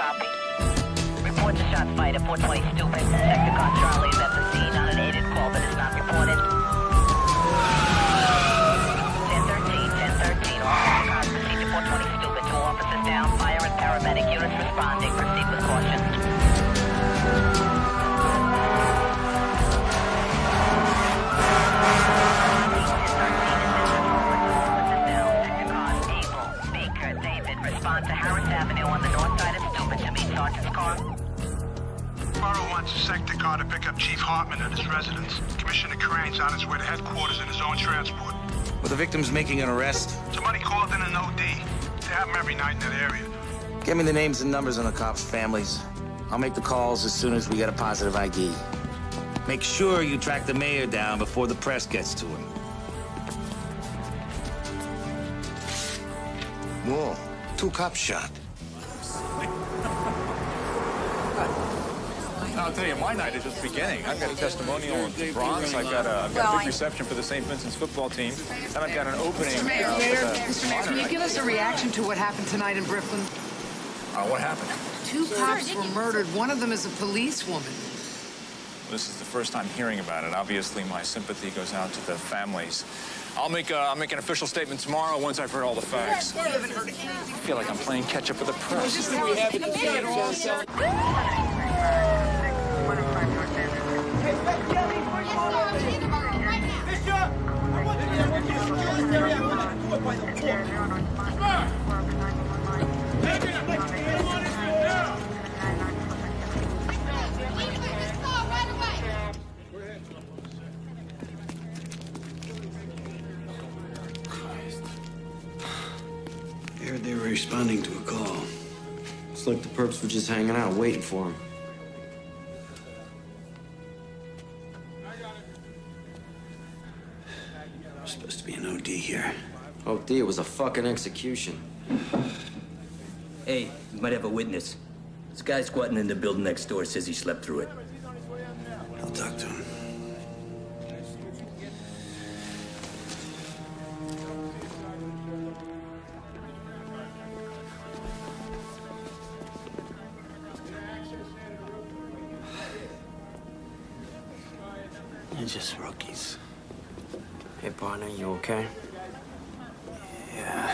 Copy. Report the shots fired at 420 Stupid. Sector Con Charlie is at the scene on an aided call that is not reported. 1013, all sector cons proceed to 420 Stupid. 2 officers down, fire and paramedic units responding. Proceed with caution. Respond to Harris Avenue on the north side of Stupid to meet Sergeant's car. Borough wants a sector car to pick up Chief Hartman at his residence. Commissioner Crane's on his way to headquarters in his own transport. Were the victims making an arrest? Somebody called in an OD. They have them every night in that area. Give me the names and numbers on the cops' families. I'll make the calls as soon as we get a positive ID. Make sure you track the mayor down before the press gets to him. Whoa, 2 cops shot. I'll tell you, my night is just beginning. I've got a testimonial in the Bronx. I've got a big reception for the St. Vincent's football team. And I've got an opening. Mr. Mayor, can you give us a reaction to what happened tonight in Brooklyn? What happened? 2 cops were murdered. One of them is a policewoman. This is the first time hearing about it. Obviously, my sympathy goes out to the families. I'll make an official statement tomorrow once I've heard all the facts. I feel like I'm playing catch-up with the press. They were responding to a call. It's like the perps were just hanging out, waiting for him. There's supposed to be an OD here. OD, it was a fucking execution. Hey, you might have a witness. This guy squatting in the building next door says he slept through it. I'll talk to him. They're just rookies. Hey, partner, you okay? Yeah.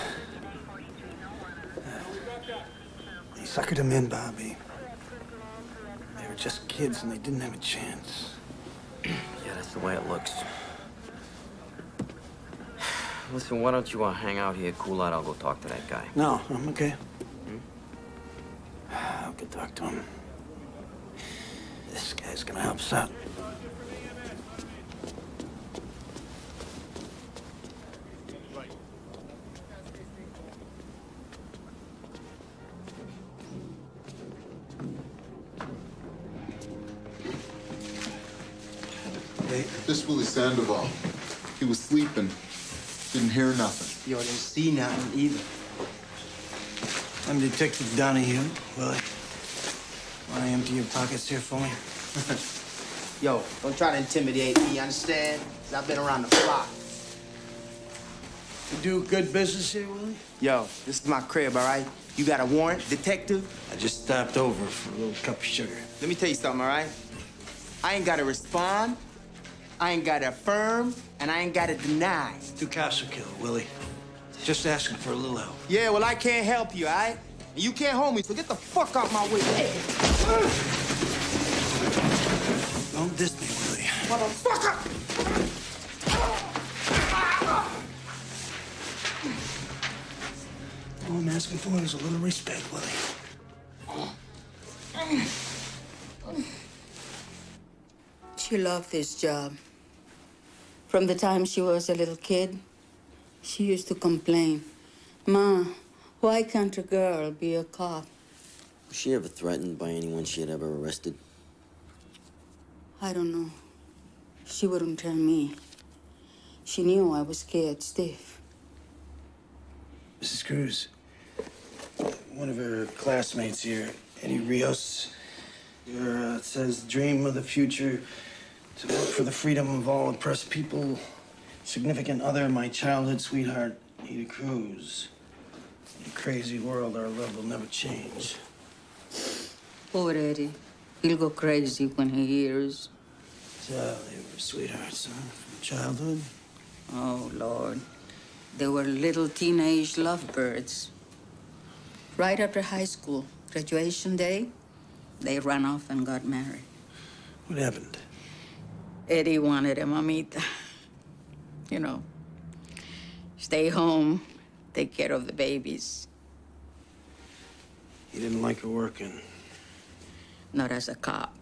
They suckered them in, Bobby. They were just kids and they didn't have a chance. Yeah, that's the way it looks. Listen, why don't you hang out here, cool out? I'll go talk to that guy. No, I'm okay. I'll go talk to him. This guy's gonna help us out. This Willie Sandoval. He was sleeping. Didn't hear nothing. Yo, didn't see nothing either. I'm Detective Donahue. Willie, want to empty your pockets here for me? Yo, don't try to intimidate me, you understand? 'Cause I've been around the block. You do good business here, Willie? Yo, this is my crib, all right? You got a warrant, detective? I just stopped over for a little cup of sugar. Let me tell you something, all right? I ain't gotta respond, I ain't gotta affirm, and I ain't gotta deny. 2 cops were killed, Willie. Just asking for a little help. Yeah, well, I can't help you, all right? And you can't hold me, so get the fuck out my way. Don't diss me, Willie. Motherfucker! All I'm asking for is a little respect, Willie. She loved this job. From the time she was a little kid, she used to complain, "Ma, why can't a girl be a cop?" Was she ever threatened by anyone she had ever arrested? I don't know. She wouldn't tell me. She knew I was scared stiff. Mrs. Cruz, one of her classmates here, Eddie Rios, it says, dream of the future, to work for the freedom of all oppressed people. Significant other, my childhood sweetheart, Ada Cruz. In a crazy world, our love will never change. Poor Eddie. He'll go crazy when he hears. So they were sweethearts, huh? From childhood? Oh, Lord. They were little teenage lovebirds. Right after high school, graduation day, they ran off and got married. What happened? Eddie wanted a mamita. You know, stay home, take care of the babies. He didn't like her working. Not as a cop.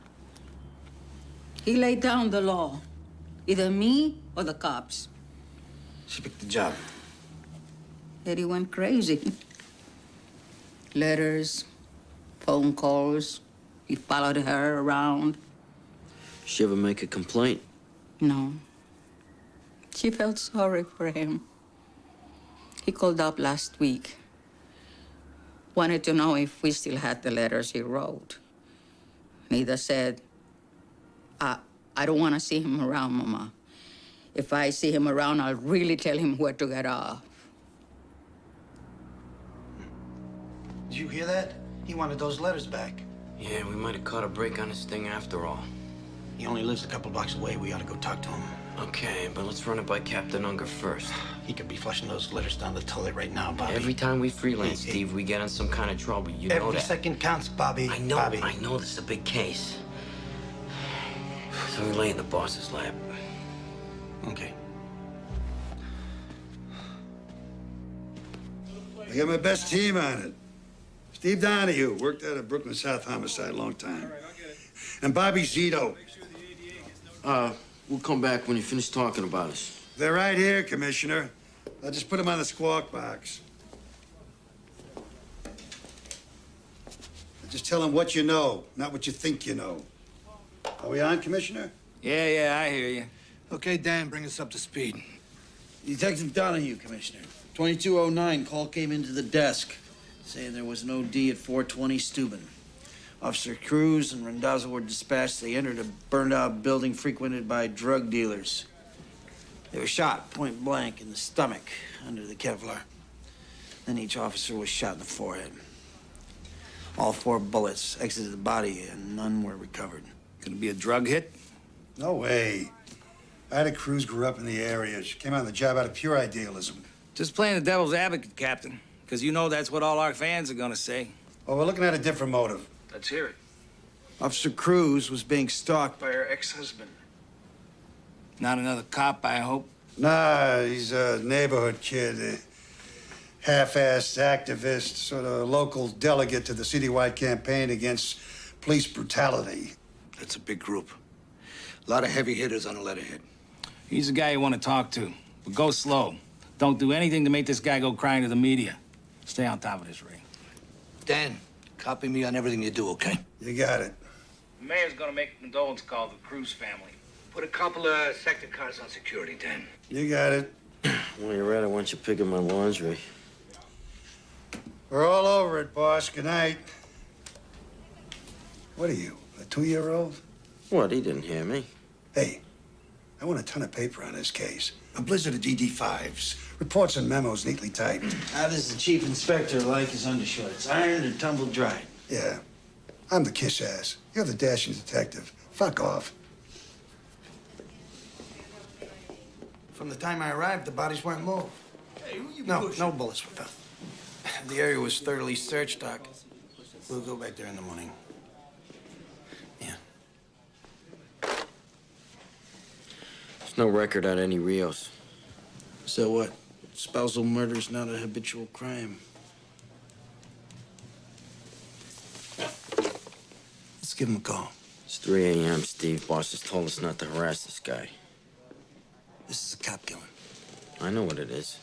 He laid down the law. Either me or the cops. She picked the job. Eddie went crazy. Letters, phone calls. He followed her around. She ever make a complaint? No. She felt sorry for him. He called up last week. Wanted to know if we still had the letters he wrote. Nida said, I don't want to see him around, Mama. If I see him around, I'll really tell him where to get off. Did you hear that? He wanted those letters back. Yeah, we might have caught a break on this thing after all. He only lives a couple blocks away. We ought to go talk to him. Okay, but let's run it by Captain Unger first. He could be flushing those letters down the toilet right now, Bobby. Every time we freelance, Steve, we get in some kind of trouble. You know that. Every second counts, Bobby. I know, Bobby. I know this is a big case. So we lay in the boss's lap. Okay. I got my best team on it. Steve Donahue, worked out of Brooklyn South Homicide a long time. And Bobby Zito. We'll come back when you finish talking about us. They're right here, Commissioner. I'll just put them on the squawk box. Just tell them what you know, not what you think you know. Are we on, Commissioner? Yeah, I hear you. Okay, Dan, bring us up to speed. Detective Donahue, Commissioner. 2209, call came into the desk saying there was an OD at 420 Steuben. Officer Cruz and Randazzo were dispatched. They entered a burned-out building frequented by drug dealers. They were shot point blank in the stomach under the Kevlar. Then each officer was shot in the forehead. All 4 bullets exited the body and none were recovered. Could it be a drug hit? No way. Ida Cruz grew up in the area. She came on the job out of pure idealism. Just playing the devil's advocate, Captain. Because you know that's what all our fans are gonna say. Well, we're looking at a different motive. Let's hear it. Officer Cruz was being stalked by her ex-husband. Not another cop, I hope. Nah, he's a neighborhood kid. A half-assed activist, sort of local delegate to the citywide campaign against police brutality. That's a big group. A lot of heavy hitters on the letterhead. He's the guy you want to talk to. But go slow. Don't do anything to make this guy go crying to the media. Stay on top of this, Ray. Dan, copy me on everything you do, okay? You got it. The mayor's gonna make a condolence call to the Cruz family. Put a couple of sector cars on security, Dan. You got it. Well, you're right. I want you picking my laundry. We're all over it, boss. Good night. What are you, a 2-year-old? What? He didn't hear me. Hey, I want a ton of paper on this case. A blizzard of DD-5s. Reports and memos neatly typed. How does the chief inspector like his undershorts? Ironed or tumble dried? Yeah. I'm the kiss ass. You're the dashing detective. Fuck off. From the time I arrived, the bodies weren't moved. Hey, who you No pushing? no bullets were found. The area was thoroughly searched, Doc. We'll go back there in the morning. Yeah. There's no record on any Rios. So what? Spousal murder's not a habitual crime. Let's give him a call. It's 3 a.m., Steve. Boss has told us not to harass this guy. This is a cop killing. I know what it is.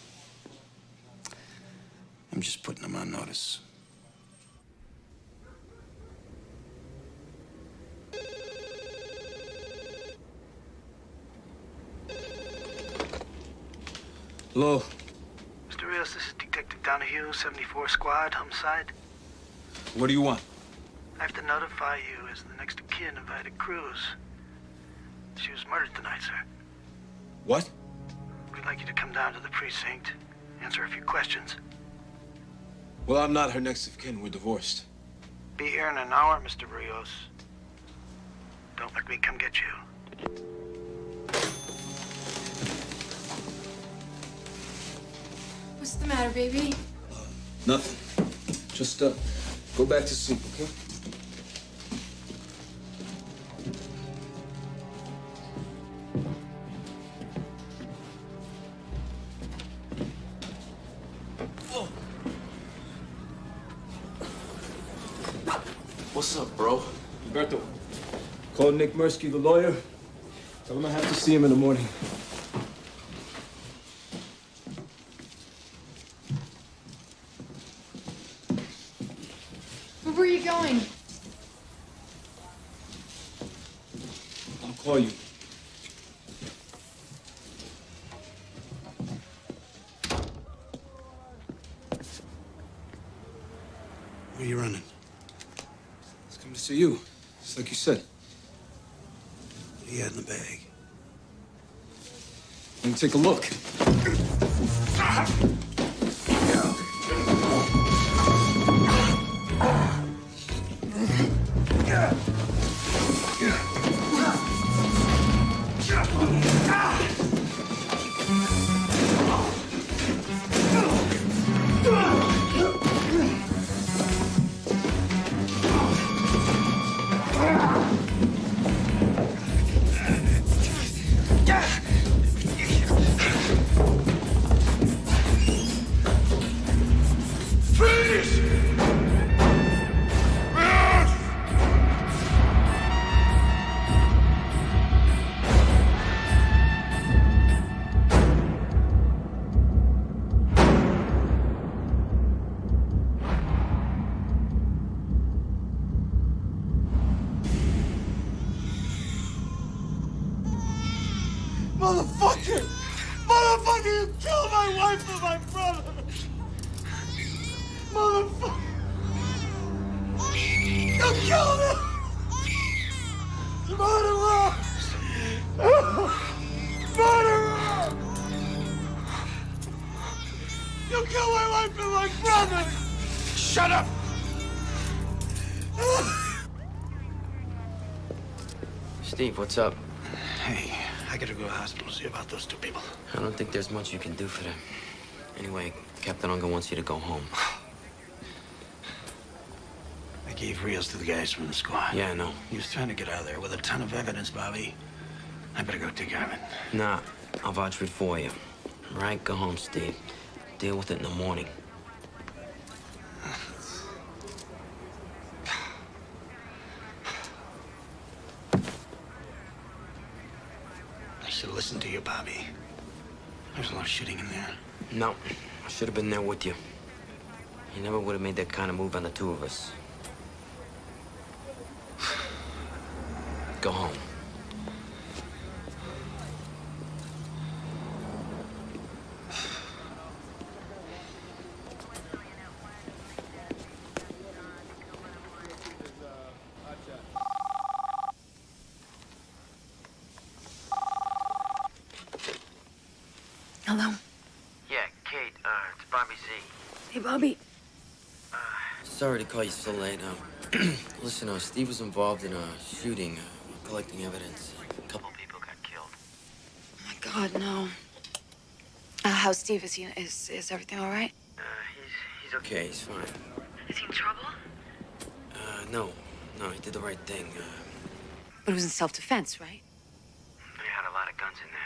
I'm just putting him on notice. Hello. Mr. Rios, this is Detective Donahue, 74 Squad, homicide. What do you want? I have to notify you as the next of kin of Ida Cruz. She was murdered tonight, sir. What? We'd like you to come down to the precinct, answer a few questions. Well, I'm not her next of kin. We're divorced. Be be here in an hour, Mr. Rios. Don't let me come get you. What's the matter, baby? Nothing. Just, go back to sleep, okay? What's up, bro? Alberto, call Nick Mirsky, the lawyer. Tell him I have to see him in the morning. Where were you going? I'll call you. Where are you running? It's coming to see you. Just like you said. What do you had in the bag? Let me take a look. Motherfucker! Motherfucker, you killed my wife and my brother! Motherfucker! You killed him! Murderer! Murderer! You killed my wife and my brother! Shut up! Steve, what's up? Hey, I gotta go to the hospital to see about those two people. I don't think there's much you can do for them. Anyway, Captain Unger wants you to go home. I gave Rios to the guys from the squad. Yeah, I know. He was trying to get out of there with a ton of evidence, Bobby. I better go take care of it. Nah, I'll vouch for it for you. Right, go home, Steve. Deal with it in the morning. I should listen to you, Bobby. There's a lot of shooting in there. No, I should have been there with you. You never would have made that kind of move on the two of us. Go home. Hello? Yeah, Kate, it's Bobby Z. Hey, Bobby. Sorry to call you so late. Listen, Steve was involved in a shooting, collecting evidence. A couple people got killed. Oh, my God, no. How's Steve? Is everything all right? He's okay, he's fine. Is he in trouble? No, he did the right thing. But it was in self-defense, right? They had a lot of guns in there.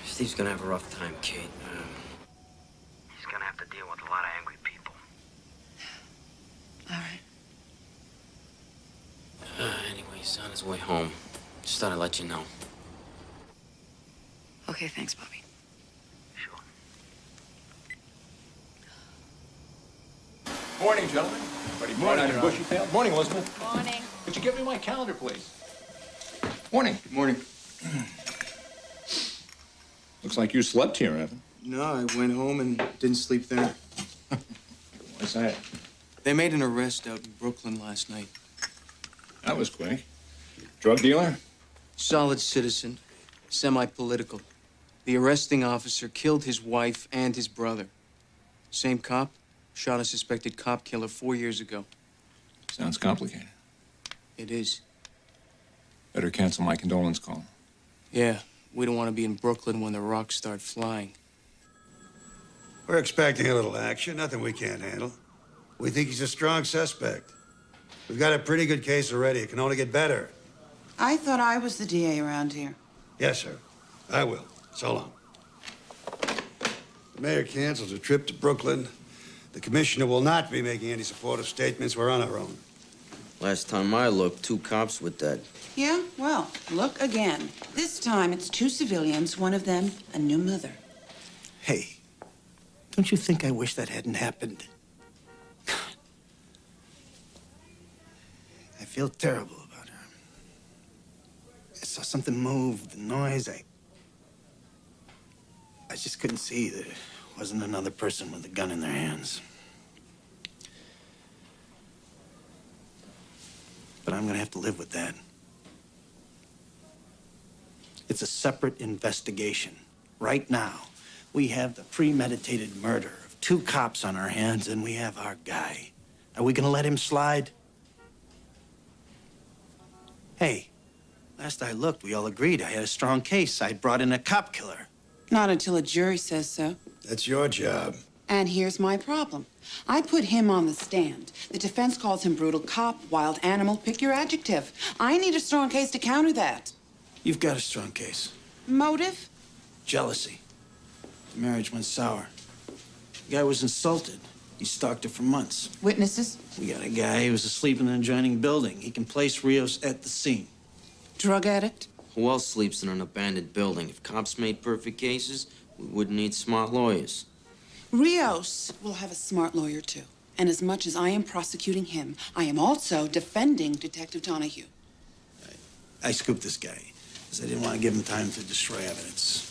Steve's gonna have a rough time, Kate. He's gonna have to deal with a lot of angry people. All right. Anyway, he's on his way home. Just thought I'd let you know. Okay, thanks, Bobby. Sure. Morning, gentlemen. Buddy, morning, your bushy tail. Morning, Elizabeth. Morning. Could you give me my calendar, please? Morning. Good morning. Looks like you slept here, Evan. No, I went home and didn't sleep there. Why's that? They made an arrest out in Brooklyn last night. That was quick. Drug dealer? Solid citizen, semi-political. The arresting officer killed his wife and his brother. Same cop, Shot a suspected cop killer 4 years ago. Sounds complicated. It is. Better cancel my condolence call. Yeah, we don't want to be in Brooklyn when the rocks start flying. We're expecting a little action, nothing we can't handle. We think he's a strong suspect. We've got a pretty good case already. It can only get better. I thought I was the DA around here. Yes, sir. I will. So long. The mayor cancels a trip to Brooklyn. The commissioner will not be making any supportive statements. We're on our own. Last time I looked, 2 cops were dead. Yeah, well, look again. This time it's 2 civilians, one of them a new mother. Hey, don't you think I wish that hadn't happened? I feel terrible about her. I saw something move, the noise. I just couldn't see that it wasn't another person with a gun in their hands. But I'm gonna have to live with that. It's a separate investigation. Right now, we have the premeditated murder of 2 cops on our hands, and we have our guy. Are we gonna let him slide? Hey, last I looked, we all agreed I had a strong case. I brought in a cop killer. Not until a jury says so. That's your job. And here's my problem. I put him on the stand. The defense calls him brutal cop, wild animal, pick your adjective. I need a strong case to counter that. You've got a strong case. Motive? Jealousy. The marriage went sour. The guy was insulted. He stalked her for months. Witnesses? We got a guy who was asleep in an adjoining building. He can place Rios at the scene. Drug addict? Who else sleeps in an abandoned building? If cops made perfect cases, we wouldn't need smart lawyers. Rios will have a smart lawyer, too. And as much as I am prosecuting him, I am also defending Detective Donahue. I scooped this guy because I didn't want to give him time to destroy evidence.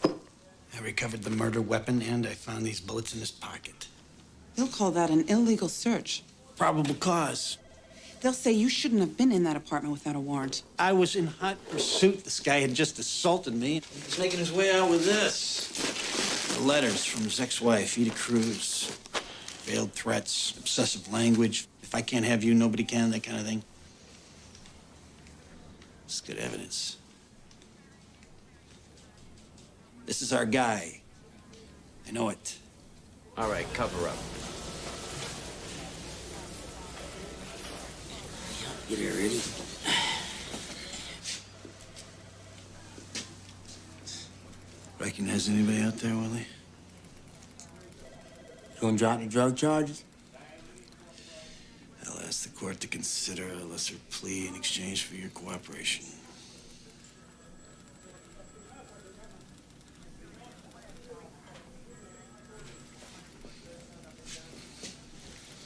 I recovered the murder weapon, and I found these bullets in his pocket. They'll call that an illegal search. Probable cause. They'll say you shouldn't have been in that apartment without a warrant. I was in hot pursuit. This guy had just assaulted me. He's making his way out with this. The letters from his ex-wife, Ida Cruz. Veiled threats, obsessive language. If I can't have you, nobody can, that kind of thing. It's good evidence. This is our guy. I know it. All right, cover up. Get here, ready? Recognize anybody out there, Willie? You gonna drop the drug charges? I'll ask the court to consider a lesser plea in exchange for your cooperation.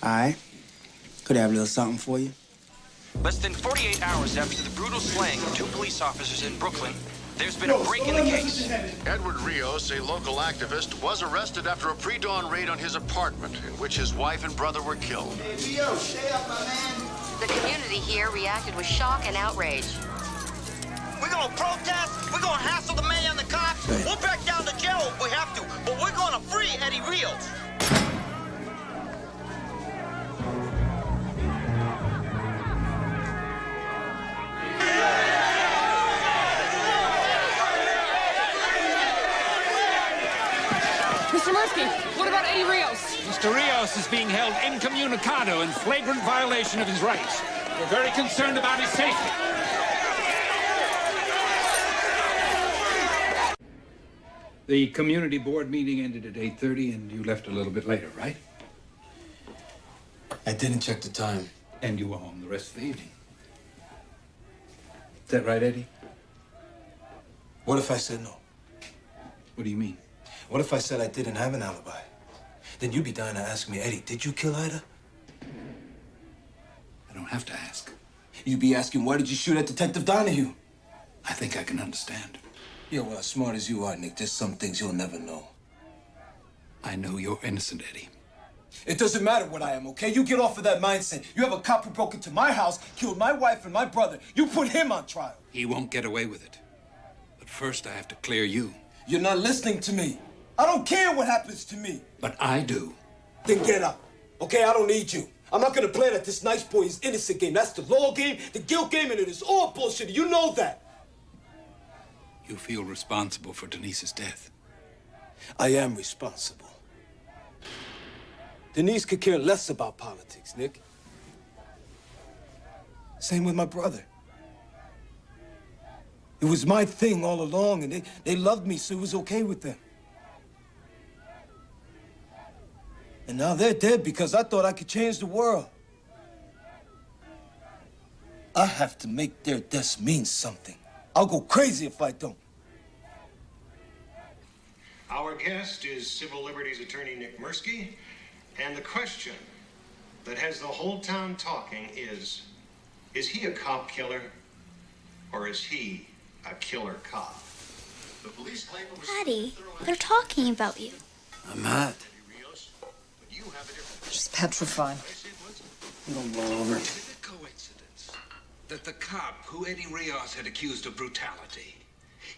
All right. Could I have a little something for you? Less than 48 hours after the brutal slaying of 2 police officers in Brooklyn, there's been a break in the case. Edward Rios, a local activist, was arrested after a pre-dawn raid on his apartment, in which his wife and brother were killed. Hey, Rio, stay up, my man. The community here reacted with shock and outrage. We're gonna protest, we're gonna hassle the mayor and the cops, we'll back down to jail if we have to, but we're gonna free Eddie Rios. Mr. Murphy, what about Eddie Rios? Mr. Rios is being held incommunicado in flagrant violation of his rights. We're very concerned about his safety. The community board meeting ended at 8:30, and you left a little bit later, right? I didn't check the time. And you were home the rest of the evening. Is that right, Eddie? What if I said no? What do you mean? What if I said I didn't have an alibi? Then you'd be dying to ask me, Eddie, did you kill Ida? I don't have to ask. You'd be asking, why did you shoot at Detective Donahue? I think I can understand. Yeah, well, as smart as you are, Nick, there's some things you'll never know. I know you're innocent, Eddie. It doesn't matter what I am, okay? You get off of that mindset. You have a cop who broke into my house, killed my wife and my brother. You put him on trial. He won't get away with it. But first, I have to clear you. You're not listening to me. I don't care what happens to me. But I do. Then get up. Okay, I don't need you. I'm not gonna play that this nice boy is innocent game. That's the law game, the guilt game, and it is all bullshit. You know that. You feel responsible for Denise's death. I am responsible. Denise could care less about politics, Nick. Same with my brother. It was my thing all along, and they loved me, so it was okay with them. And now they're dead because I thought I could change the world. I have to make their deaths mean something. I'll go crazy if I don't. Our guest is Civil Liberties Attorney Nick Mirsky, and the question that has the whole town talking is he a cop killer, or is he a killer cop? The police claim it was... Daddy, they're talking about you. I'm not. Just petrified. You don't blow over. Is it a coincidence that the cop who Eddie Rios had accused of brutality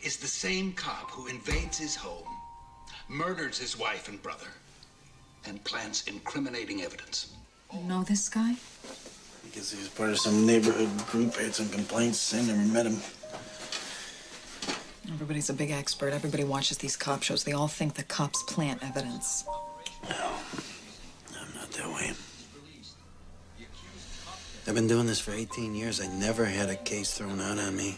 is the same cop who invades his home, murders his wife and brother, and plants incriminating evidence? You know this guy? I guess he was part of some neighborhood group, had some complaints. I never met him. Everybody's a big expert. Everybody watches these cop shows. They all think the cops plant evidence. That way. I've been doing this for 18 years. I never had a case thrown out on me.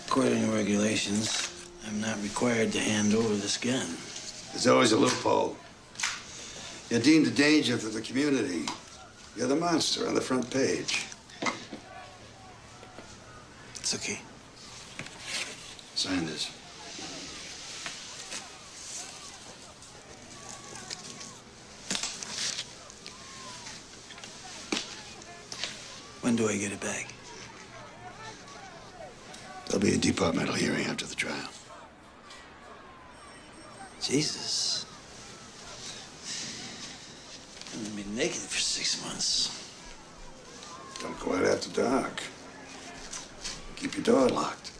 According to regulations, I'm not required to hand over this gun. There's always a loophole. You're deemed a danger to the community. You're the monster on the front page. It's okay. Sign this. When do I get it back? There'll be a departmental hearing after the trial. Jesus. I've been naked for 6 months. Don't go out after dark. Keep your door locked.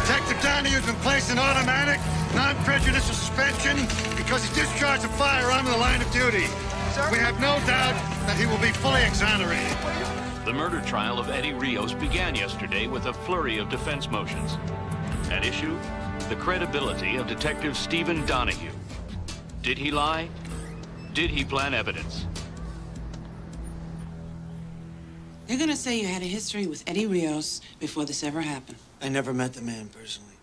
Detective Donahue's been placed in automatic, non-prejudicial suspension because he discharged a firearm in the line of duty. We have no doubt that he will be fully exonerated. The murder trial of Eddie Rios began yesterday with a flurry of defense motions. At issue, the credibility of Detective Stephen Donahue. Did he lie? Did he plant evidence? They're gonna say you had a history with Eddie Rios before this ever happened. I never met the man personally.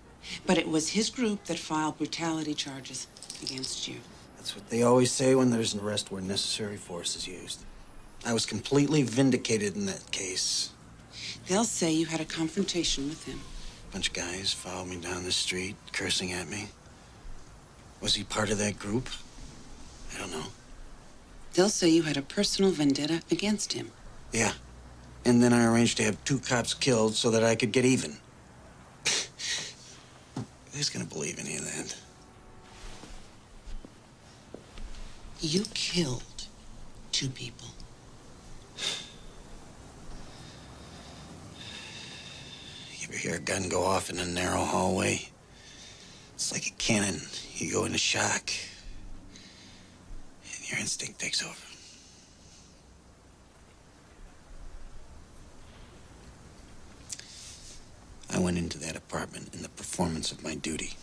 But it was his group that filed brutality charges against you. That's what they always say when there's an arrest where necessary force is used. I was completely vindicated in that case. They'll say you had a confrontation with him. A bunch of guys followed me down the street, cursing at me. Was he part of that group? I don't know. They'll say you had a personal vendetta against him. Yeah. And then I arranged to have 2 cops killed so that I could get even. Who's gonna believe any of that? You killed 2 people. You ever hear a gun go off in a narrow hallway? It's like a cannon. You go into shock, and your instinct takes over. I went into that apartment in the performance of my duty.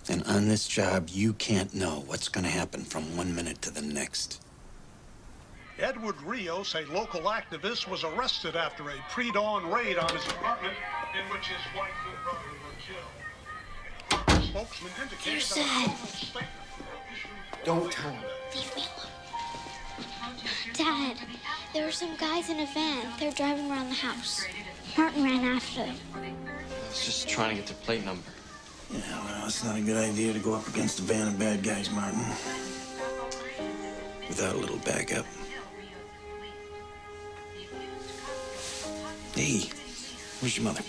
And on this job, you can't know what's going to happen from one minute to the next. Edward Rios, a local activist, was arrested after a pre-dawn raid on his apartment in which his wife and brother were killed. A spokesman indicated that a formal statement Don't tell him. Leave me alone. Dad, there were some guys in a van. They're driving around the house. Martin ran after them. I was just trying to get their plate number. Yeah, well, it's not a good idea to go up against a van of bad guys, Martin. Without a little backup. Hey, where's your mother?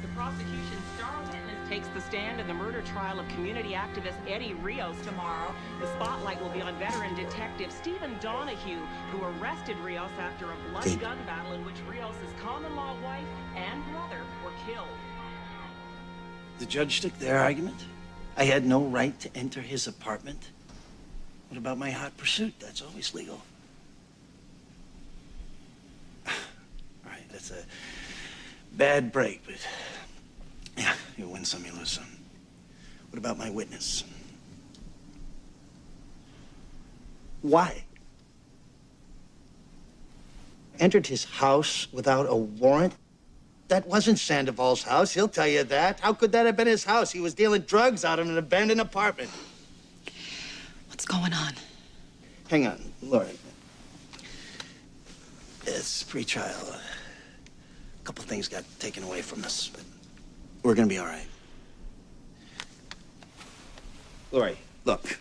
The prosecution's star witness takes the stand in the murder trial of community activist Eddie Rios tomorrow. The spotlight will be on veteran detective Stephen Donahue, who arrested Rios after a bloody gun battle in which Rios' common-law wife and brother were killed. The judge took their argument. I had no right to enter his apartment. What about my hot pursuit? That's always legal. All right, that's a bad break, but yeah, you win some, you lose some. What about my witness? Why? Entered his house without a warrant? That wasn't Sandoval's house, he'll tell you that. How could that have been his house? He was dealing drugs out in an abandoned apartment. What's going on? Hang on, Laura. It's pre-trial. A couple things got taken away from us, but we're gonna be all right. Lori, look.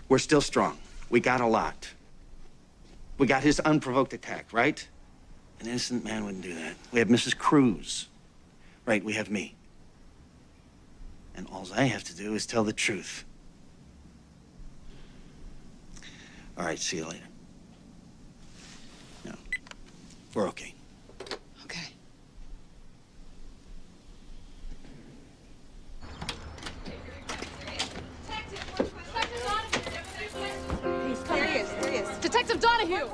We're still strong. We got a lot. We got his unprovoked attack, right? An innocent man wouldn't do that. We have Mrs. Cruz. Right, we have me. And all I have to do is tell the truth. All right, see you later. No, we're okay. Okay. Detective Donahue!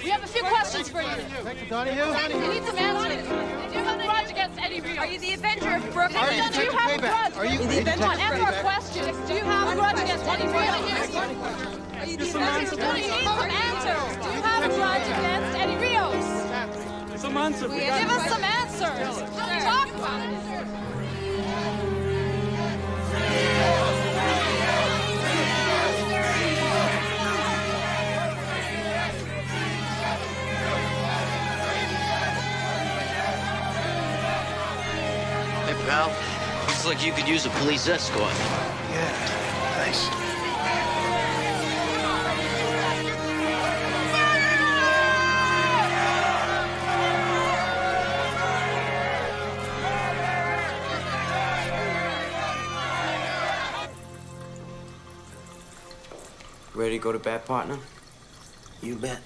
We have a few questions for you. Detective Donahue? We need some answers. Do you have a grudge against Eddie Rios? Are you the Avenger of Brooklyn? Do you have a grudge? Are you the Avenger? Answer our questions. Do you have a grudge against Eddie Rios? Are you the Avenger? Donahue, need some answers. Do you have a grudge against Eddie Rios? Some answers. Give us some answers. Talk about it. Pal, looks like you could use a police escort. Yeah, thanks. Ready to go to bat, partner? You bet.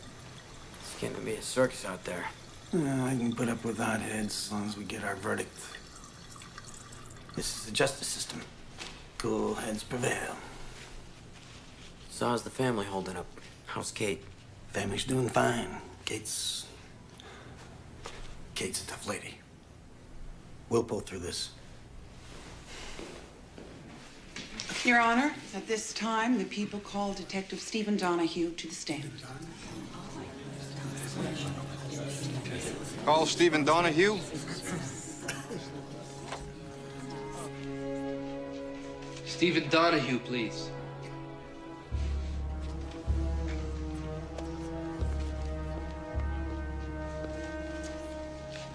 It's getting to be a circus out there. I can put up with hotheads as long as we get our verdict. This is the justice system. Cool heads prevail. So how's the family holding up? How's Kate? Family's doing fine. Kate's a tough lady. We'll pull through this. Your Honor, at this time, the people call Detective Stephen Donahue to the stand. Call Stephen Donahue. Stephen Donahue, please.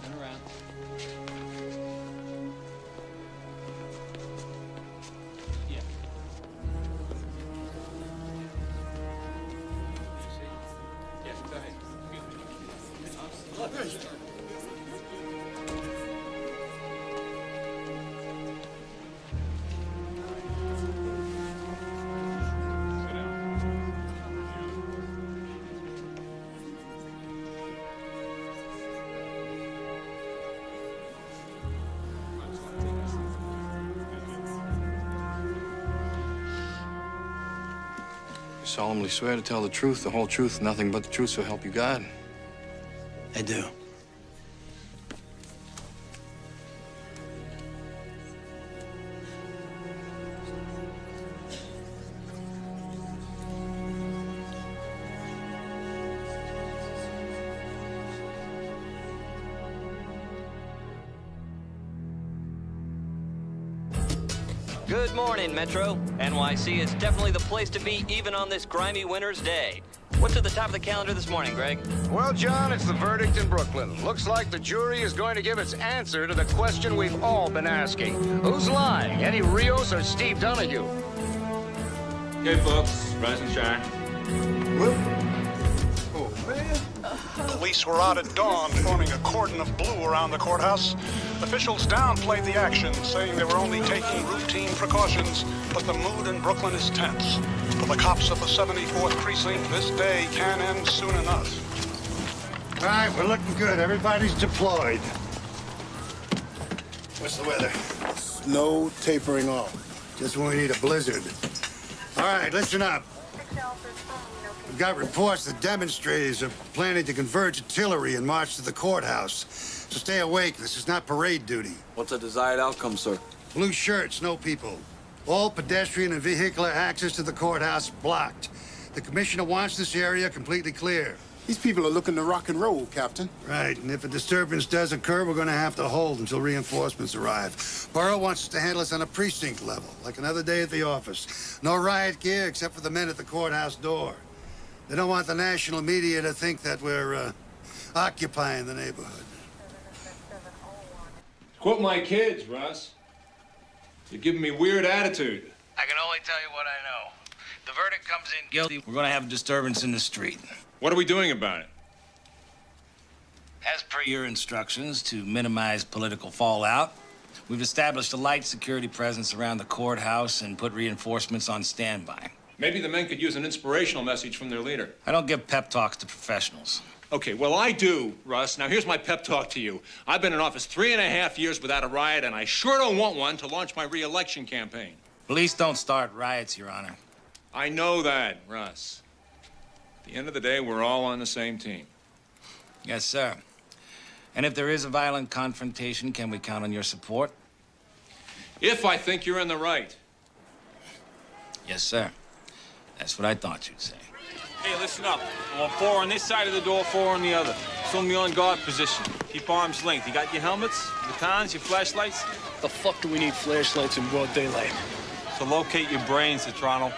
Turn around. Yeah. Yes, go ahead. Solemnly swear to tell the truth, the whole truth, nothing but the truth, so help you God. I do. Good morning, Metro. NYC is definitely the place to be even on this grimy winter's day. What's at the top of the calendar this morning, Greg? Well, John, it's the verdict in Brooklyn. Looks like the jury is going to give its answer to the question we've all been asking. Who's lying, Eddie Rios or Steve Donahue? Okay, folks, rise and shine. Oh, man. Police were out at dawn, forming a cordon of blue around the courthouse. Officials downplayed the action, saying they were only taking routine precautions, but the mood in Brooklyn is tense. For the cops of the 74th Precinct, this day can end soon enough. All right, we're looking good. Everybody's deployed. What's the weather? Snow tapering off. Just when we need a blizzard. All right, listen up. We've got reports that demonstrators are planning to converge artillery and march to the courthouse. So stay awake. This is not parade duty. What's the desired outcome, sir? Blue shirts, no people. All pedestrian and vehicular access to the courthouse blocked. The commissioner wants this area completely clear. These people are looking to rock and roll, Captain. Right, and if a disturbance does occur, we're going to have to hold until reinforcements arrive. Borough wants us to handle this on a precinct level, like another day at the office. No riot gear except for the men at the courthouse door. They don't want the national media to think that we're occupying the neighborhood. Quote my kids, Russ. You're giving me weird attitude. I can only tell you what I know. The verdict comes in guilty. We're gonna have a disturbance in the street. What are we doing about it? As per your instructions, to minimize political fallout, we've established a light security presence around the courthouse and put reinforcements on standby. Maybe the men could use an inspirational message from their leader. I don't give pep talks to professionals. Okay, well, I do, Russ. Now, here's my pep talk to you. I've been in office 3.5 years without a riot, and I sure don't want one to launch my re-election campaign. Police don't start riots, Your Honor. I know that, Russ. At the end of the day, we're all on the same team. Yes, sir. And if there is a violent confrontation, can we count on your support? If I think you're in the right. Yes, sir. That's what I thought you'd say. Hey, listen up. I want 4 on this side of the door, 4 on the other. Assume the on guard position. Keep arms length. You got your helmets, batons, your flashlights? The fuck do we need flashlights in broad daylight? To locate your brains, Citrano.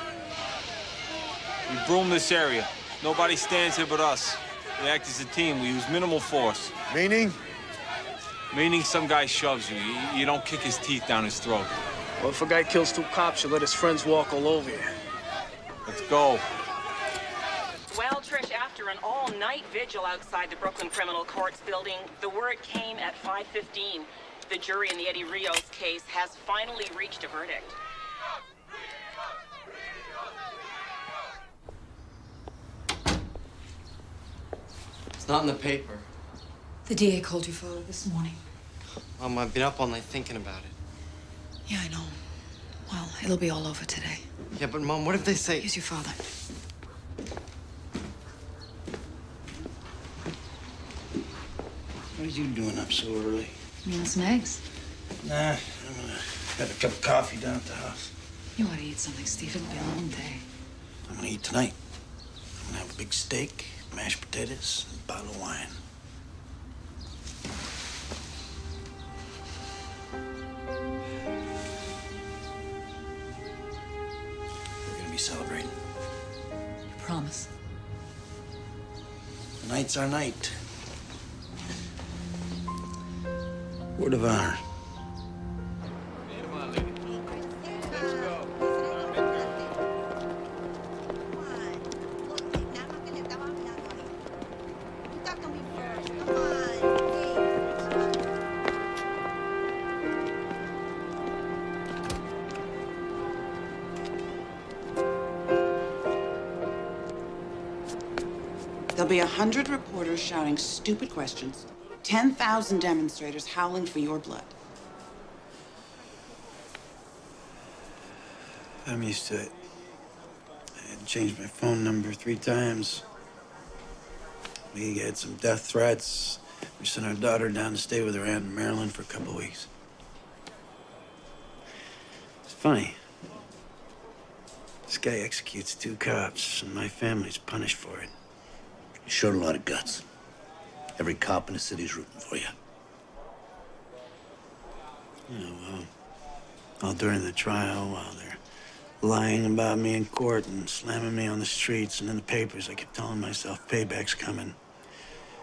We broom this area. Nobody stands here but us. We act as a team. We use minimal force. Meaning? Meaning some guy shoves you. You don't kick his teeth down his throat. Well, if a guy kills 2 cops, you let his friends walk all over you. Let's go. Well, Trish, after an all-night vigil outside the Brooklyn Criminal Courts building, the word came at 5:15. The jury in the Eddie Rios case has finally reached a verdict. It's not in the paper. The DA called your father this morning. Mom, I've been up all night thinking about it. Yeah, I know. Well, it'll be all over today. Yeah, but Mom, what if they say... Here's your father. What are you doing up so early? You want some eggs? Nah, I'm gonna have a cup of coffee down at the house. You ought to eat something, Steve. It'll be a long day. I'm gonna eat tonight. I'm gonna have a big steak, mashed potatoes, and a bottle of wine. We're gonna be celebrating. You promise? Tonight's our night. Word of honor. There'll be 100 reporters shouting stupid questions, 10,000 demonstrators howling for your blood. I'm used to it. I had to change my phone number 3 times. We had some death threats. We sent our daughter down to stay with her aunt in Maryland for a couple weeks. It's funny. This guy executes 2 cops, and my family's punished for it. You showed a lot of guts. Every cop in the city's rooting for you. Yeah, well, All during the trial, while they're lying about me in court and slamming me on the streets and in the papers, I kept telling myself, payback's coming.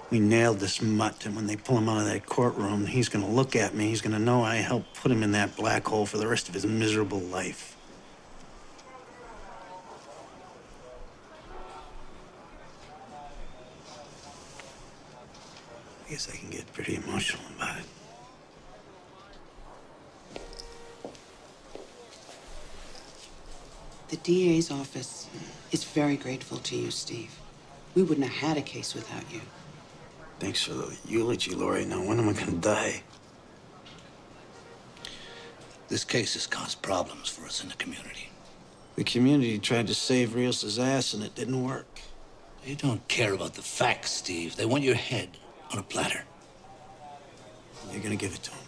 We nailed this mutt, and when they pull him out of that courtroom, he's gonna look at me. He's gonna know I helped put him in that black hole for the rest of his miserable life. I guess I can get pretty emotional about it. The DA's office is very grateful to you, Steve. We wouldn't have had a case without you. Thanks for the eulogy, Lori. Now, when am I gonna die? This case has caused problems for us in the community. The community tried to save Rios' ass, and it didn't work. They don't care about the facts, Steve. They want your head on a platter. You're gonna give it to him.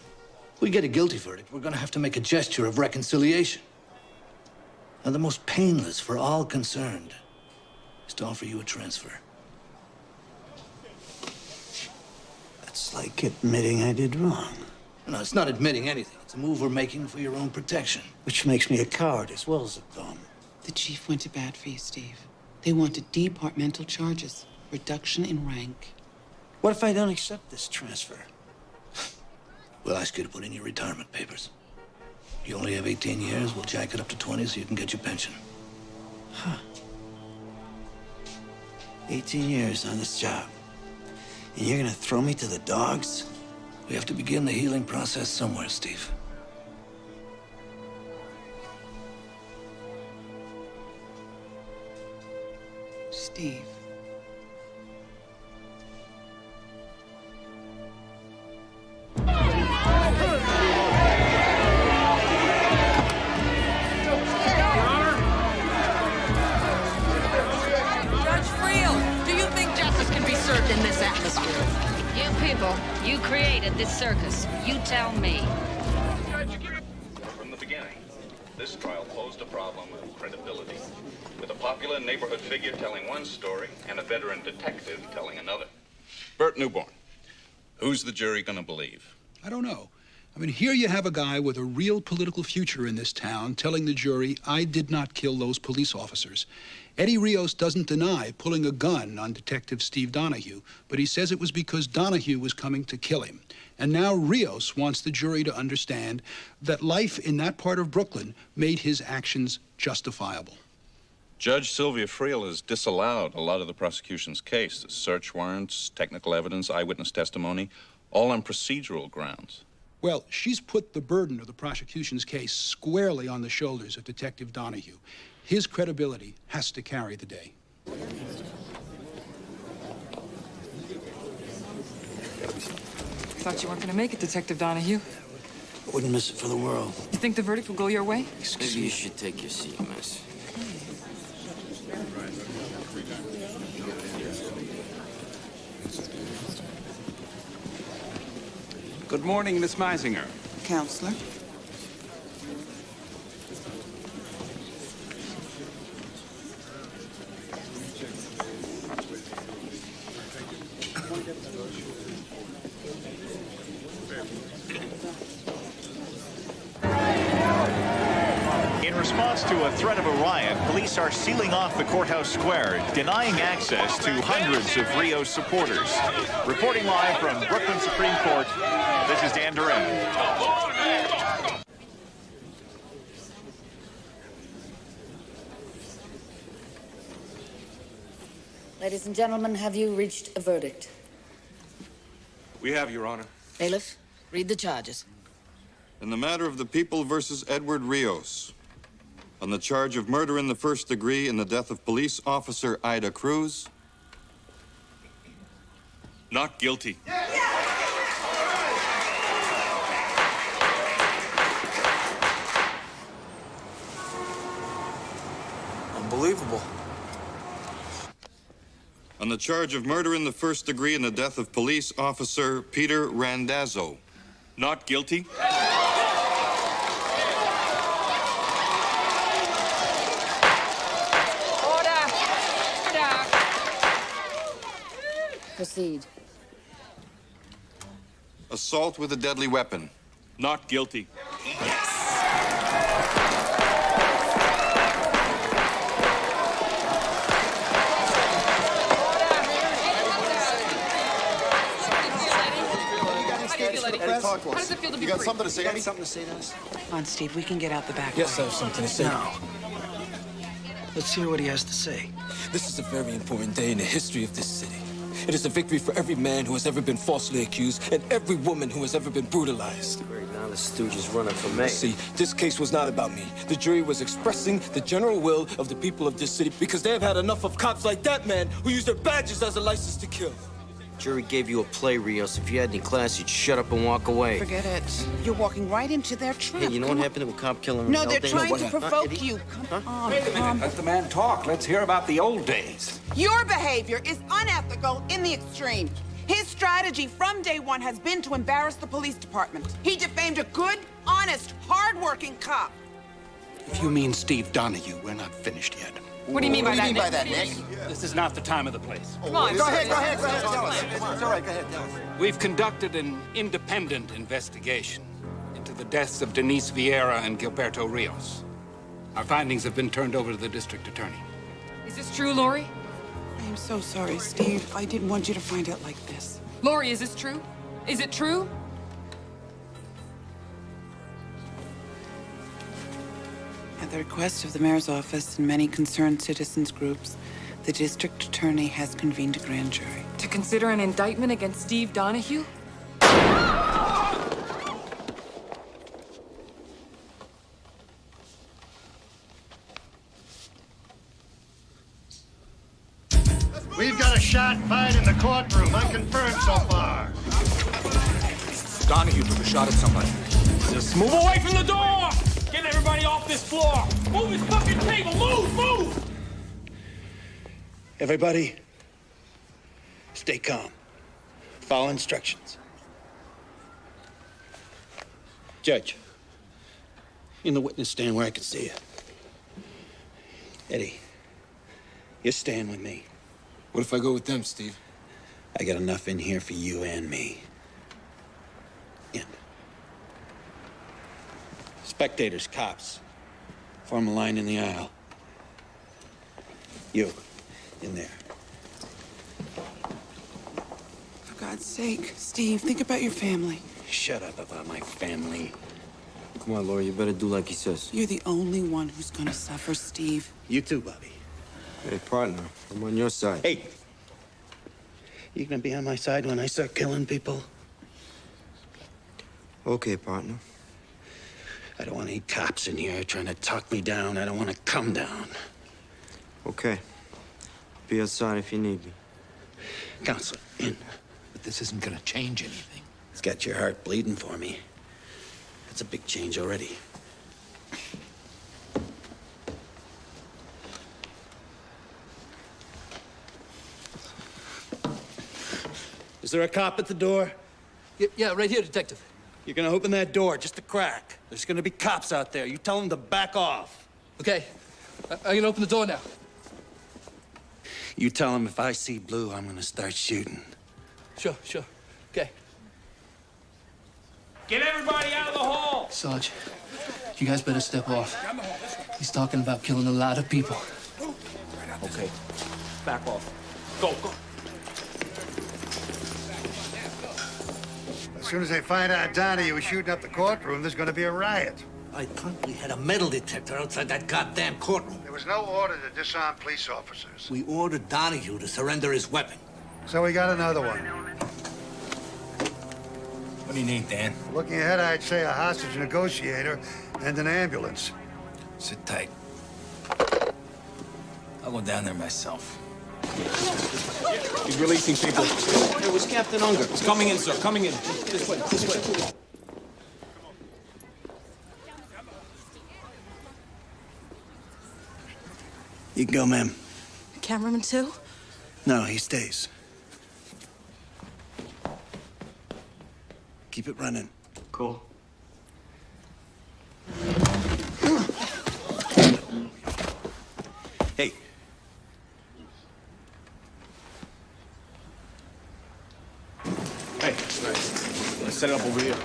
We get a guilty verdict, we're gonna have to make a gesture of reconciliation. Now, the most painless for all concerned is to offer you a transfer. It's like admitting I did wrong. No, it's not admitting anything. It's a move we're making for your own protection. Which makes me a coward as well as a bum. The chief went to bat for you, Steve. They wanted departmental charges, reduction in rank. What if I don't accept this transfer? We'll ask you to put in your retirement papers. You only have 18 years. We'll jack it up to 20 so you can get your pension. Huh. 18 years on this job. And you're gonna throw me to the dogs? We have to begin the healing process somewhere, Steve. Steve. In this atmosphere. You people, you created this circus. You tell me. From the beginning, this trial posed a problem of credibility, with a popular neighborhood figure telling one story and a veteran detective telling another. Bert Newborn, who's the jury gonna believe? I don't know. I mean, here you have a guy with a real political future in this town telling the jury, I did not kill those police officers. Eddie Rios doesn't deny pulling a gun on Detective Steve Donahue, but he says it was because Donahue was coming to kill him. And now Rios wants the jury to understand that life in that part of Brooklyn made his actions justifiable. Judge Sylvia Friel has disallowed a lot of the prosecution's case. Search warrants, technical evidence, eyewitness testimony, all on procedural grounds. Well, she's put the burden of the prosecution's case squarely on the shoulders of Detective Donahue. His credibility has to carry the day. Thought you weren't going to make it, Detective Donahue. I wouldn't miss it for the world. You think the verdict will go your way? Maybe you should take your seat, miss. Good morning, Miss Meisinger. Counselor? In response to a threat of a riot, police are sealing off the courthouse square, denying access to hundreds of Rios supporters. Reporting live from Brooklyn Supreme Court, this is Dan Duran. Ladies and gentlemen, have you reached a verdict? We have, Your Honor. Bailiff, read the charges. In the matter of the people versus Edward Rios, on the charge of murder in the first degree in the death of police officer Ida Cruz. Not guilty. Unbelievable. On the charge of murder in the first degree in the death of police officer Peter Randazzo. Not guilty. Proceed. Assault with a deadly weapon. Not guilty. feel, Eddie? How does it feel to be free? You got something to say to us? Come on, Steve, we can get out the back. Yes, I have something to say. No. Let's hear what he has to say. This is a very important day in the history of this city. It is a victory for every man who has ever been falsely accused and every woman who has ever been brutalized. Great, now the stooge is running for mayor. See, this case was not about me. The jury was expressing the general will of the people of this city because they have had enough of cops like that man who use their badges as a license to kill. Jury gave you a play, Rios. If you had any class, you'd shut up and walk away. Forget it. You're walking right into their trap. Hey, you know what happened to a cop killing? No, they're trying to provoke you. Come on. Wait a minute. Let the man talk. Let's hear about the old days. Your behavior is unethical in the extreme. His strategy from day one has been to embarrass the police department. He defamed a good, honest, hard-working cop. If you mean Steve Donahue, we're not finished yet. What do you mean by that, Nick? This is not the time or the place. Come on. Go ahead, tell us. It's all right, go ahead, tell us. We've conducted an independent investigation into the deaths of Denise Vieira and Gilberto Rios. Our findings have been turned over to the district attorney. Is this true, Lori? I am so sorry, Steve. I didn't want you to find out like this. Lori, is this true? Is it true? At the request of the mayor's office and many concerned citizens groups, the district attorney has convened a grand jury. To consider an indictment against Steve Donahue? We've got a shot fight in the courtroom, unconfirmed so far. Donahue took a shot at somebody. Just move away from the door! Get everybody off this floor! Move his fucking table! Move! Everybody, stay calm. Follow instructions. Judge, in the witness stand where I can see you. Eddie, you're staying with me. What if I go with them, Steve? I got enough in here for you and me. In. Spectators, cops, form a line in the aisle. You, in there. For God's sake, Steve, think about your family. Shut up about my family. Come on, Lori, you better do like he says. You're the only one who's gonna suffer, Steve. You too, Bobby. Hey, partner, I'm on your side. Hey! You gonna be on my side when I start killing people? Okay, partner. I don't want any cops in here trying to talk me down. I don't want to come down. Okay. Be outside if you need me. Counselor, in. But this isn't gonna change anything. It's got your heart bleeding for me. That's a big change already. Is there a cop at the door? Yeah, right here, Detective. You're gonna open that door just a crack. There's gonna be cops out there. You tell them to back off. Okay. I'm gonna open the door now. You tell them if I see blue, I'm gonna start shooting. Sure. Okay. Get everybody out of the hall! Sarge, you guys better step off. He's talking about killing a lot of people. Okay. Back off. Go. As soon as they find out Donahue was shooting up the courtroom, there's going to be a riot. I thought we had a metal detector outside that goddamn courtroom. There was no order to disarm police officers. We ordered Donahue to surrender his weapon. So we got another one. What do you need, Dan? Looking ahead, I'd say a hostage negotiator and an ambulance. Sit tight. I'll go down there myself. He's releasing people. Hey, where's Captain Unger? He's coming in, sir. Coming in. This way. You can go, ma'am. Cameraman too? No, he stays. Keep it running. Cool. Hey. Hey, nice. Let's set it up over here.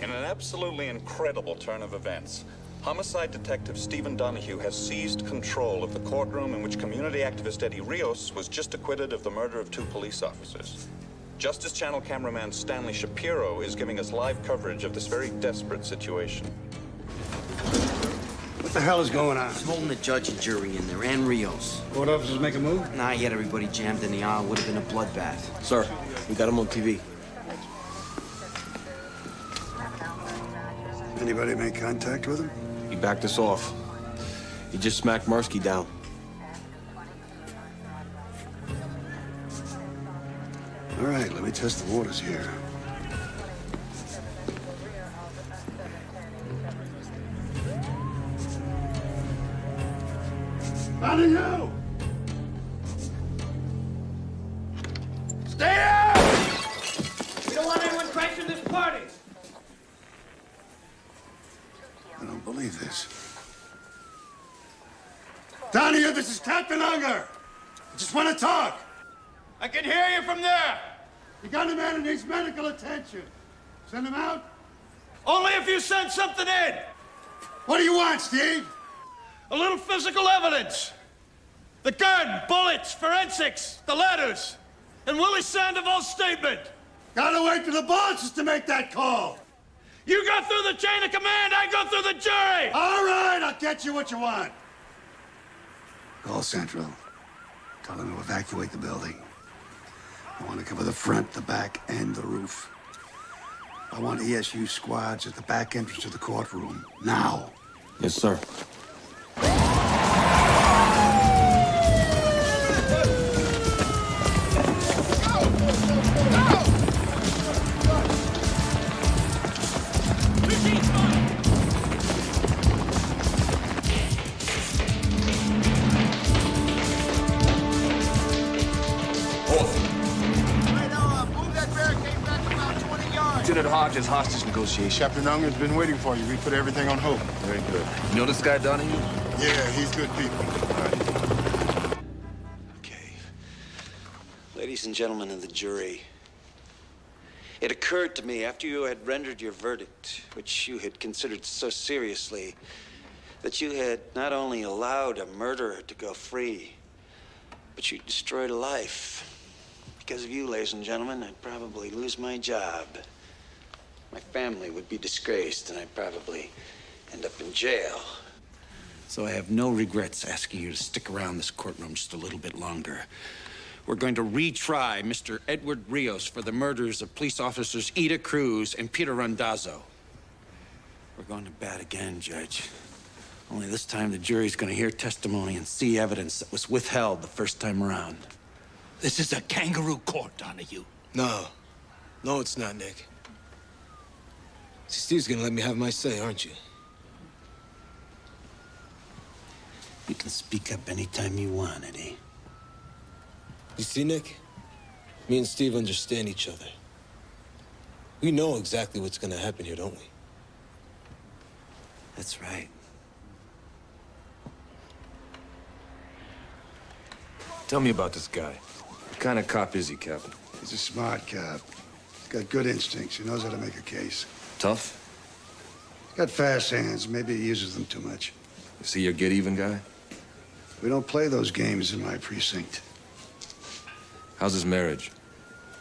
In an absolutely incredible turn of events, homicide detective Stephen Donahue has seized control of the courtroom in which community activist Eddie Rios was just acquitted of the murder of 2 police officers. Justice Channel cameraman Stanley Shapiro is giving us live coverage of this very desperate situation. What the hell is going on? He's holding the judge and jury in there, and Rios. Court officers make a move? Not yet. Everybody jammed in the aisle. Would have been a bloodbath. Sir, we got him on TV. Anybody make contact with him? He backed us off. He just smacked Mursky down. All right, let me test the waters here. Out of you! Stay out! We don't want anyone crashing this party. I don't believe this. Donahue, this is Captain Unger. I just want to talk. I can hear you from there. You got a man who needs medical attention. Send him out? Only if you send something in. What do you want, Steve? A little physical evidence. The gun, bullets, forensics, the letters, and Willie Sandoval's statement. Gotta wait till the bosses to make that call. You go through the chain of command, I go through the jury. All right, I'll get you what you want. Call Central. Tell them to evacuate the building. I want to cover the front, the back, and the roof. I want ESU squads at the back entrance to the courtroom. Now. Yes, sir. Lieutenant Hodges, hostage negotiation. Captain Unger's been waiting for you. We put everything on hold. Very good. You know this guy, Donahue? Yeah, he's good people. Ladies and gentlemen of the jury, it occurred to me after you had rendered your verdict, which you had considered so seriously, that you had not only allowed a murderer to go free, but you destroyed a life. Because of you, ladies and gentlemen, I'd probably lose my job. My family would be disgraced, and I'd probably end up in jail. So I have no regrets asking you to stick around this courtroom just a little bit longer. We're going to retry Mr. Edward Rios for the murders of police officers Ida Cruz and Peter Randazzo. We're going to bat again, Judge. Only this time the jury's going to hear testimony and see evidence that was withheld the first time around. This is a kangaroo court, Donahue. No, it's not, Nick. See, Steve's gonna let me have my say, aren't you? You can speak up anytime you want, Eddie. You see, Nick? Me and Steve understand each other. We know exactly what's gonna happen here, don't we? That's right. Tell me about this guy. What kind of cop is he, Captain? He's a smart cop. He's got good instincts. He knows how to make a case. Tough? He's got fast hands. Maybe he uses them too much. Is he your get-even guy? We don't play those games in my precinct. How's his marriage?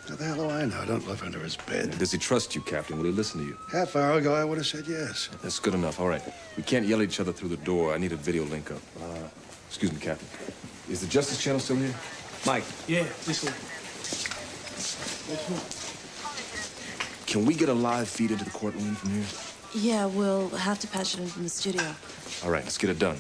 How the hell do I know? I don't live under his bed. Does he trust you, Captain? Will he listen to you? Half hour ago, I would have said yes. That's good enough. All right. We can't yell at each other through the door. I need a video link up. Excuse me, Captain. Is the Justice Channel still here? Mike. Yeah, this one. Can we get a live feed into the courtroom from here? Yeah, we'll have to patch it in from the studio. All right, let's get it done.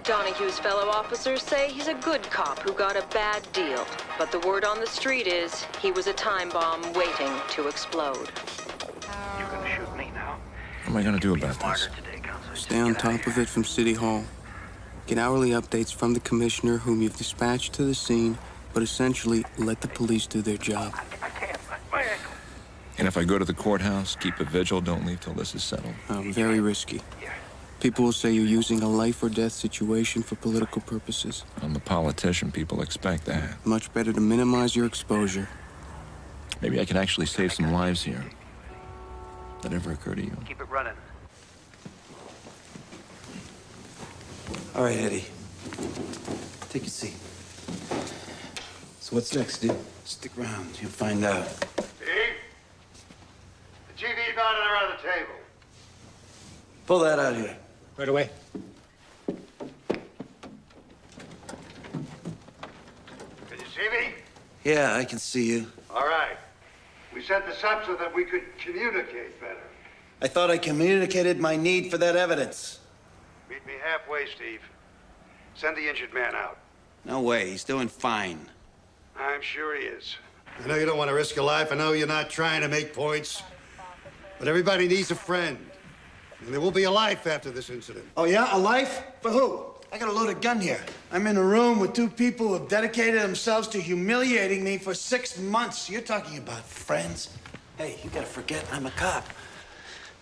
Donahue's fellow officers say he's a good cop who got a bad deal. But the word on the street is he was a time bomb waiting to explode. You're gonna shoot me now. What am I gonna do about this? Stay on top of it from City Hall. Get hourly updates from the commissioner whom you've dispatched to the scene, but essentially let the police do their job. And if I go to the courthouse, keep a vigil, don't leave till this is settled. Very risky. People will say you're using a life or death situation for political purposes. I'm a politician, people expect that. Much better to minimize your exposure. Maybe I can actually save some lives here. That ever occur to you? Keep it running. All right, Eddie. Take a seat. So what's next, Steve? Stick around. You'll find out. Steve? The GV's not around the table. Pull that out here. Right away. Can you see me? Yeah, I can see you. All right. We set this up so that we could communicate better. I thought I communicated my need for that evidence. Meet me halfway, Steve. Send the injured man out. No way. He's doing fine. I'm sure he is. I know you don't want to risk your life. I know you're not trying to make points. But everybody needs a friend. And there will be a life after this incident. Oh, yeah? A life? For who? I got a loaded gun here. I'm in a room with two people who have dedicated themselves to humiliating me for 6 months. You're talking about friends? Hey, you gotta forget I'm a cop.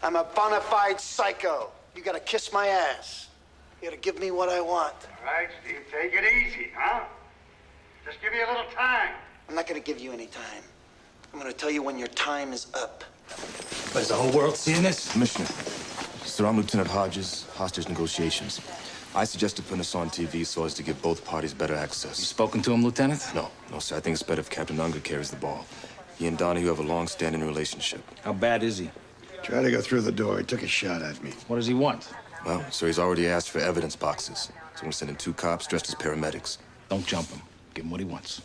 I'm a bona fide psycho. You gotta kiss my ass. You gotta give me what I want. All right, Steve, take it easy, huh? Just give you a little time. I'm not gonna give you any time. I'm gonna tell you when your time is up. Is the whole world seeing this? Commissioner, sir, I'm Lieutenant Hodges, hostage negotiations. I suggested putting this on TV so as to give both parties better access. You spoken to him, Lieutenant? No, sir. I think it's better if Captain Unger carries the ball. He and Donahue have a long-standing relationship. How bad is he? Tried to go through the door. He took a shot at me. What does he want? Well, sir, he's already asked for evidence boxes. So I'm sending 2 cops dressed as paramedics. Don't jump him. Give him what he wants.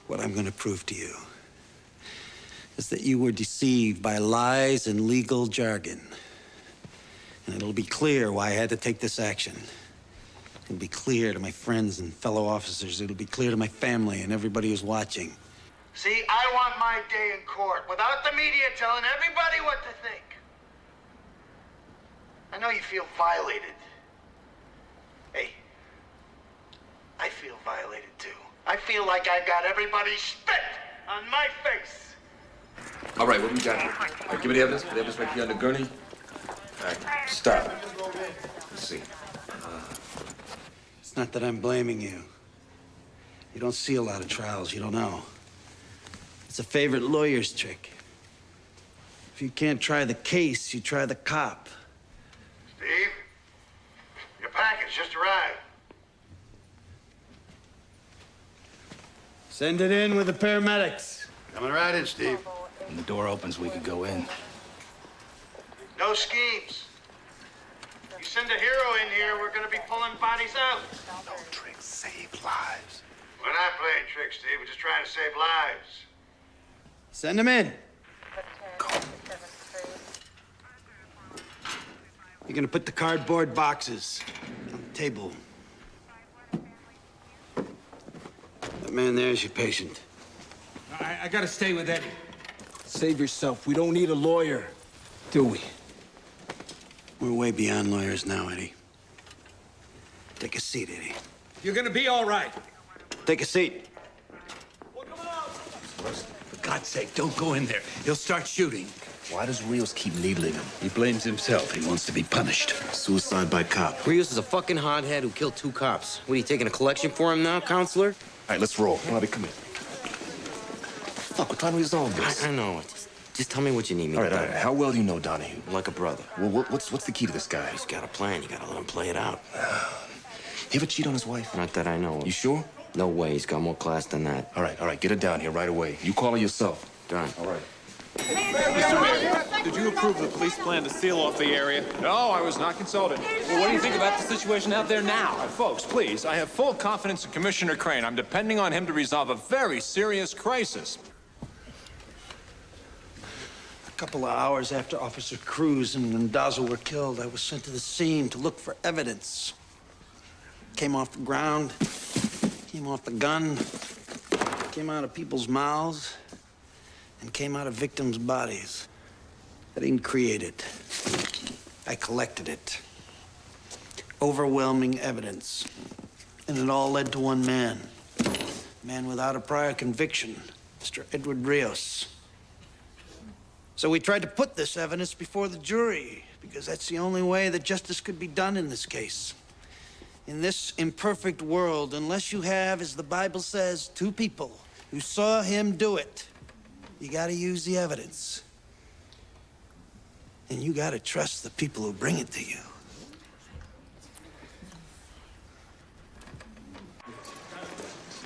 What I'm gonna prove to you is that you were deceived by lies and legal jargon. And it'll be clear why I had to take this action. It'll be clear to my friends and fellow officers. It'll be clear to my family and everybody who's watching. See, I want my day in court without the media telling everybody what to think. I know you feel violated. Hey, I feel violated too. I feel like I got everybody's spit on my face. All right, what do we got here? All right, give me the evidence. Put the evidence right here on the gurney. All right, stop. Let's see. It's not that I'm blaming you. You don't see a lot of trials. You don't know. It's a favorite lawyer's trick. If you can't try the case, you try the cop. Steve, your package just arrived. Send it in with the paramedics. Coming right in, Steve. When the door opens, we could go in. No schemes. You send a hero in here, we're gonna be pulling bodies out. No tricks, save lives. We're not playing tricks, Steve. We're just trying to save lives. Send them in. You're gonna put the cardboard boxes on the table. That man there's your patient. I gotta stay with Eddie. Save yourself. We don't need a lawyer. Do we? We're way beyond lawyers now, Eddie. Take a seat, Eddie. You're gonna be all right. Take a seat. For God's sake, don't go in there. He'll start shooting. Why does Rios keep needling him? He blames himself. He wants to be punished. Suicide by cop. Rios is a fucking hothead who killed 2 cops. What, are you taking a collection for him now, counselor? All right, let's roll. Bobby, come in. Fuck, we're trying to resolve this. I know. Just tell me what you need me All to right, do. all right. How well do you know Donahue? Like a brother. Well, what's the key to this guy? He's got a plan. You gotta let him play it out. He ever cheat on his wife? Not that I know of. You sure? No way. He's got more class than that. All right. Get her down here right away. You call her yourself. Done. All right. Did you approve the police plan to seal off the area? No, I was not consulted. Well, what do you think about the situation out there now? Folks, please, I have full confidence in Commissioner Crane. I'm depending on him to resolve a very serious crisis. A couple of hours after Officer Cruz and Mendoza were killed, I was sent to the scene to look for evidence. Came off the ground, came off the gun, came out of people's mouths, and came out of victims' bodies. I didn't create it. I collected it. Overwhelming evidence. And it all led to one man. A man without a prior conviction, Mr. Edward Rios. So we tried to put this evidence before the jury, because that's the only way that justice could be done in this case. In this imperfect world, unless you have, as the Bible says, 2 people who saw him do it, you gotta use the evidence. And you gotta trust the people who bring it to you.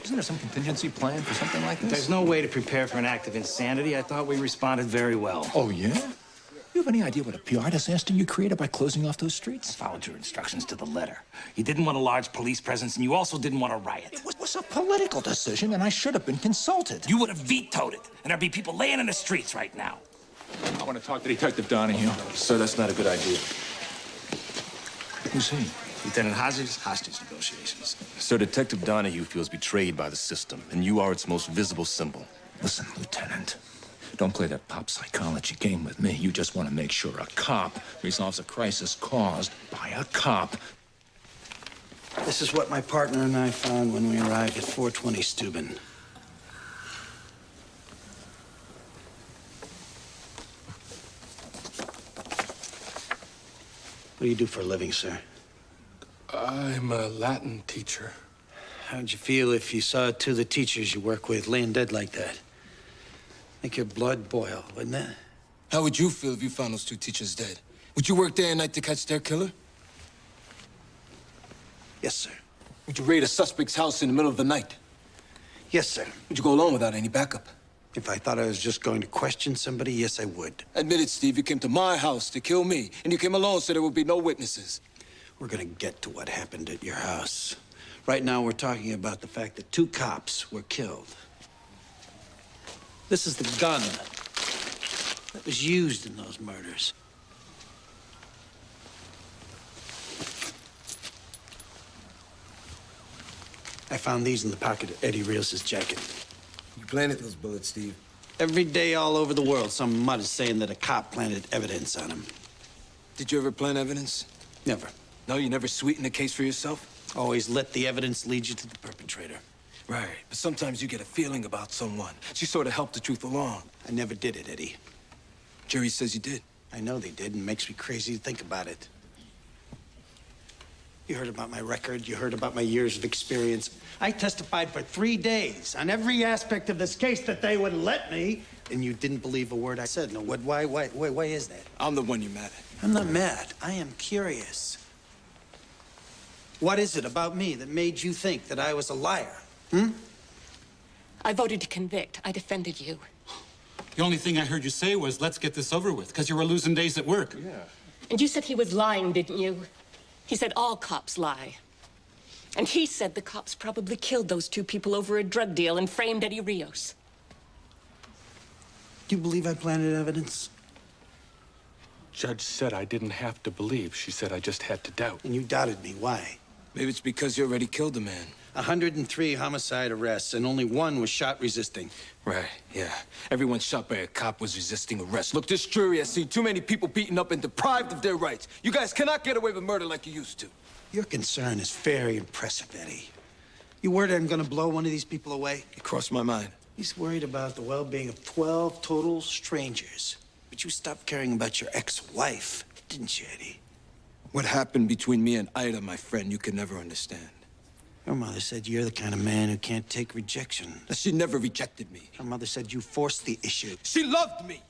Isn't there some contingency plan for something like this? There's no way to prepare for an act of insanity. I thought we responded very well. Oh, yeah? You have any idea what a PR disaster you created by closing off those streets? I followed your instructions to the letter. You didn't want a large police presence, and you also didn't want a riot. It was a political decision, and I should have been consulted. You would have vetoed it, and there'd be people laying in the streets right now. I want to talk to Detective Donahue. Sir, that's not a good idea. Who's he? Lieutenant Hodges, hostage negotiations. Sir, Detective Donahue feels betrayed by the system, and you are its most visible symbol. Listen, Lieutenant. Don't play that pop psychology game with me. You just want to make sure a cop resolves a crisis caused by a cop. This is what my partner and I found when we arrived at 420 Steuben. What do you do for a living, sir? I'm a Latin teacher. How'd you feel if you saw two of the teachers you work with laying dead like that? Make your blood boil, wouldn't it? How would you feel if you found those two teachers dead? Would you work day and night to catch their killer? Yes, sir. Would you raid a suspect's house in the middle of the night? Yes, sir. Would you go alone without any backup? If I thought I was just going to question somebody, yes, I would. Admit it, Steve. You came to my house to kill me, and you came alone so there would be no witnesses. We're gonna get to what happened at your house. Right now, we're talking about the fact that two cops were killed. This is the gun that was used in those murders. I found these in the pocket of Eddie Rios' jacket. You planted those bullets, Steve. Every day all over the world, some mud is saying that a cop planted evidence on him. Did you ever plant evidence? Never. No, you never sweetened the case for yourself? Always let the evidence lead you to the perpetrator. Right, but sometimes you get a feeling about someone. She sort of helped the truth along. I never did it, Eddie. Jury says you did. I know they did, and it makes me crazy to think about it. You heard about my record, you heard about my years of experience. I testified for 3 days on every aspect of this case that they would let me, and you didn't believe a word I said. No, why is that? I'm the one you're mad at. I'm not mad. I am curious. What is it about me that made you think that I was a liar? I voted to convict. I defended you. The only thing I heard you say was, let's get this over with, because you were losing days at work. Yeah. And you said he was lying, didn't you? He said all cops lie. And he said the cops probably killed those two people over a drug deal and framed Eddie Rios. Do you believe I planted evidence? Judge said I didn't have to believe. She said I just had to doubt. And you doubted me. Why? Maybe it's because you already killed a man. 103 homicide arrests, and only one was shot resisting. Right, yeah. Everyone shot by a cop was resisting arrest. Look, this jury has seen too many people beaten up and deprived of their rights. You guys cannot get away with murder like you used to. Your concern is very impressive, Eddie. You worried I'm gonna blow one of these people away? It crossed my mind. He's worried about the well-being of 12 total strangers. But you stopped caring about your ex-wife, didn't you, Eddie? What happened between me and Ida, my friend, you can never understand. Her mother said you're the kind of man who can't take rejection. She never rejected me. Her mother said you forced the issue. She loved me!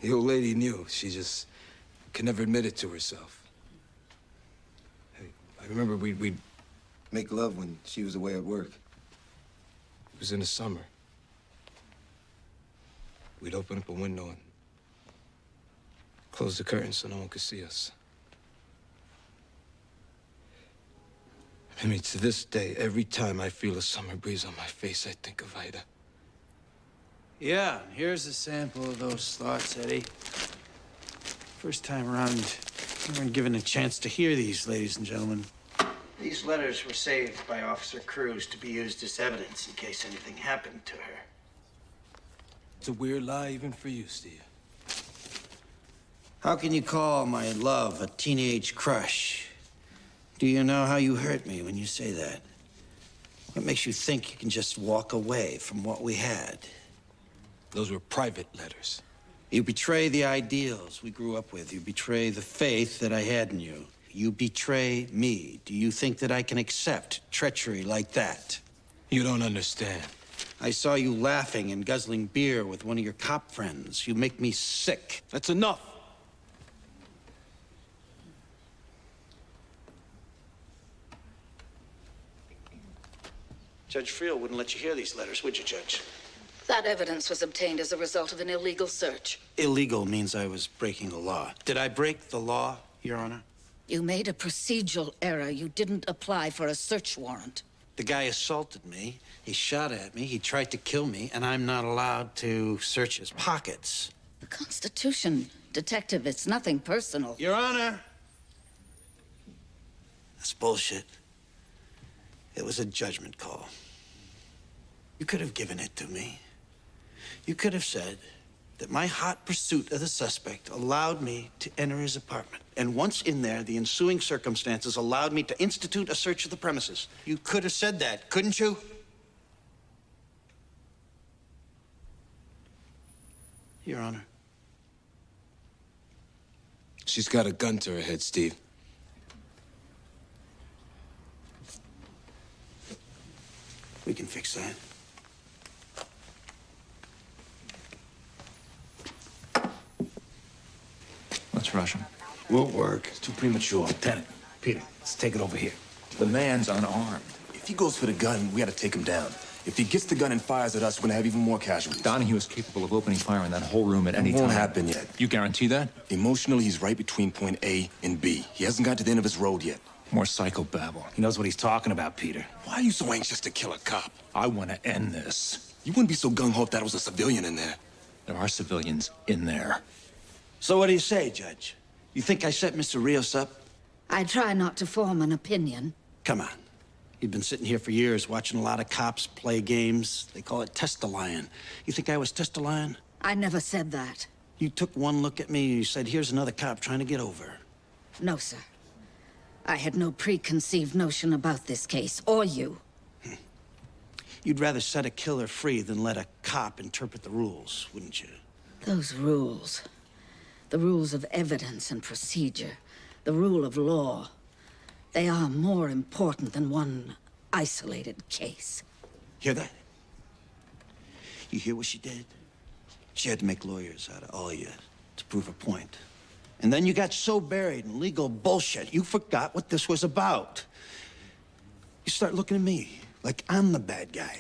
The old lady knew. She just could never admit it to herself. I remember we'd make love when she was away at work. It was in the summer. We'd open up a window and close the curtains so no one could see us. I mean, to this day, every time I feel a summer breeze on my face, I think of Ida. Yeah, here's a sample of those thoughts, Eddie. First time around, you weren't given a chance to hear these, ladies and gentlemen. These letters were saved by Officer Cruz to be used as evidence in case anything happened to her. It's a weird lie even for you, Steve. How can you call my love a teenage crush? Do you know how you hurt me when you say that? What makes you think you can just walk away from what we had? Those were private letters. You betray the ideals we grew up with. You betray the faith that I had in you. You betray me. Do you think that I can accept treachery like that? You don't understand. I saw you laughing and guzzling beer with one of your cop friends. You make me sick. That's enough. Judge Friel wouldn't let you hear these letters, would you, Judge? That evidence was obtained as a result of an illegal search. Illegal means I was breaking the law. Did I break the law, Your Honor? You made a procedural error. You didn't apply for a search warrant. The guy assaulted me, he shot at me, he tried to kill me, and I'm not allowed to search his pockets. The Constitution, Detective, it's nothing personal. Your Honor! That's bullshit. It was a judgment call. You could have given it to me. You could have said that my hot pursuit of the suspect allowed me to enter his apartment. And once in there, the ensuing circumstances allowed me to institute a search of the premises. You could have said that, couldn't you? Your Honor. She's got a gun to her head, Steve. We can fix that. Let's rush him. Won't work. It's too premature. Lieutenant, Peter, let's take it over here. The man's unarmed. If he goes for the gun, we gotta take him down. If he gets the gun and fires at us, we're gonna have even more casualties. Donahue is capable of opening fire in that whole room at any time. It won't happen yet. You guarantee that? Emotionally, he's right between point A and B. He hasn't got to the end of his road yet. More psychobabble. He knows what he's talking about, Peter. Why are you so anxious to kill a cop? I want to end this. You wouldn't be so gung-ho if that was a civilian in there. There are civilians in there. So what do you say, Judge? You think I set Mr. Rios up? I try not to form an opinion. Come on. You've been sitting here for years watching a lot of cops play games. They call it test-a-lion. You think I was test-a-lion? I never said that. You took one look at me and you said, here's another cop trying to get over. No, sir. I had no preconceived notion about this case, or you. You'd rather set a killer free than let a cop interpret the rules, wouldn't you? Those rules. The rules of evidence and procedure. The rule of law. They are more important than one isolated case. Hear that? You hear what she did? She had to make lawyers out of all you to prove her point. And then you got so buried in legal bullshit, you forgot what this was about. You start looking at me like I'm the bad guy.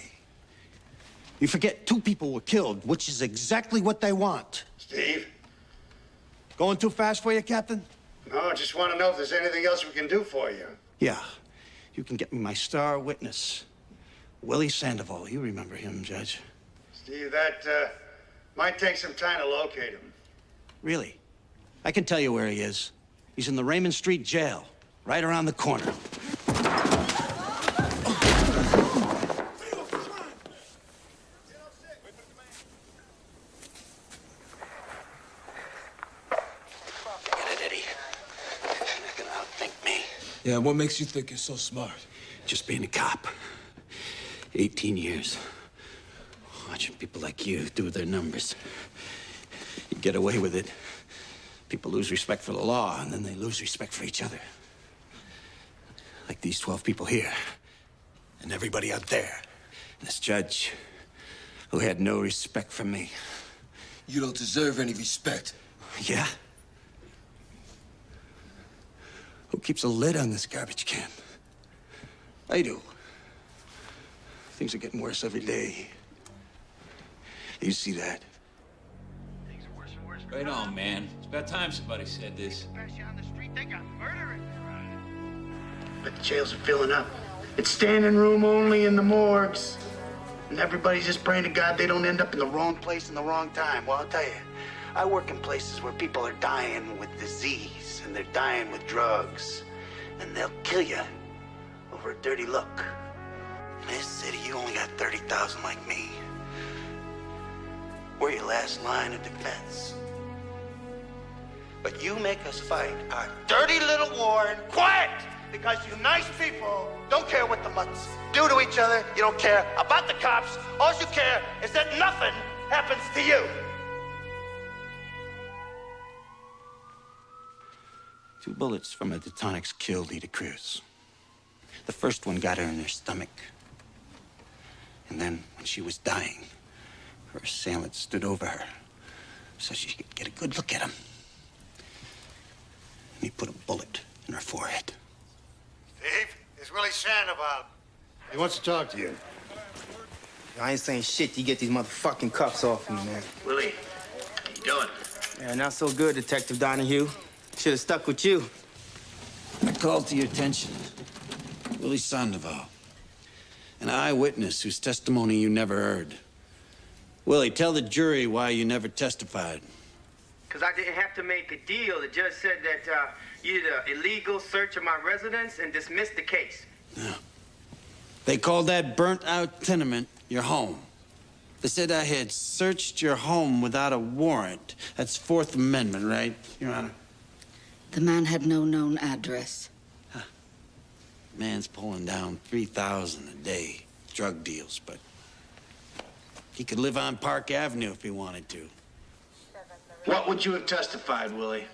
You forget 2 people were killed, which is exactly what they want. Steve? Going too fast for you, Captain? No, I just want to know if there's anything else we can do for you. Yeah. You can get me my star witness, Willie Sandoval. You remember him, Judge. Steve, that might take some time to locate him. Really? I can tell you where he is. He's in the Raymond Street jail, right around the corner. Yeah, what makes you think you're so smart? Just being a cop. 18 years. Watching people like you do their numbers. You get away with it. People lose respect for the law, and then they lose respect for each other. Like these 12 people here. And everybody out there. And this judge, who had no respect for me. You don't deserve any respect. Yeah? Who keeps a lid on this garbage can? I do. Things are getting worse every day. You see that? Right on, man. It's about time somebody said this. But the jails are filling up. It's standing room only in the morgues. And everybody's just praying to God they don't end up in the wrong place in the wrong time. Well, I'll tell you, I work in places where people are dying with disease, and they're dying with drugs. And they'll kill you over a dirty look. In this city, you only got 30,000 like me. We're your last line of defense. But you make us fight our dirty little war in quiet because you nice people don't care what the mutts do to each other. You don't care about the cops. All you care is that nothing happens to you. 2 bullets from a Detonix killed Ida Cruz. The first one got her in her stomach. And then, when she was dying, her assailant stood over her so she could get a good look at him. And he put a bullet in her forehead. Steve, it's Willie Sandoval. He wants to talk to you. I ain't saying shit till you get these motherfucking cuffs off me, man. Willie, how you doing? Yeah, not so good, Detective Donahue. Should have stuck with you. I called to your attention Willie Sandoval, an eyewitness whose testimony you never heard. Willie, tell the jury why you never testified. Because I didn't have to make a deal. The judge said that you did an illegal search of my residence and dismissed the case. Yeah. They called that burnt-out tenement your home. They said I had searched your home without a warrant. That's Fourth Amendment, right, Your Honor? The man had no known address. Man's pulling down 3,000 a day, drug deals, but he could live on Park Avenue if he wanted to. What would you have testified, Willie?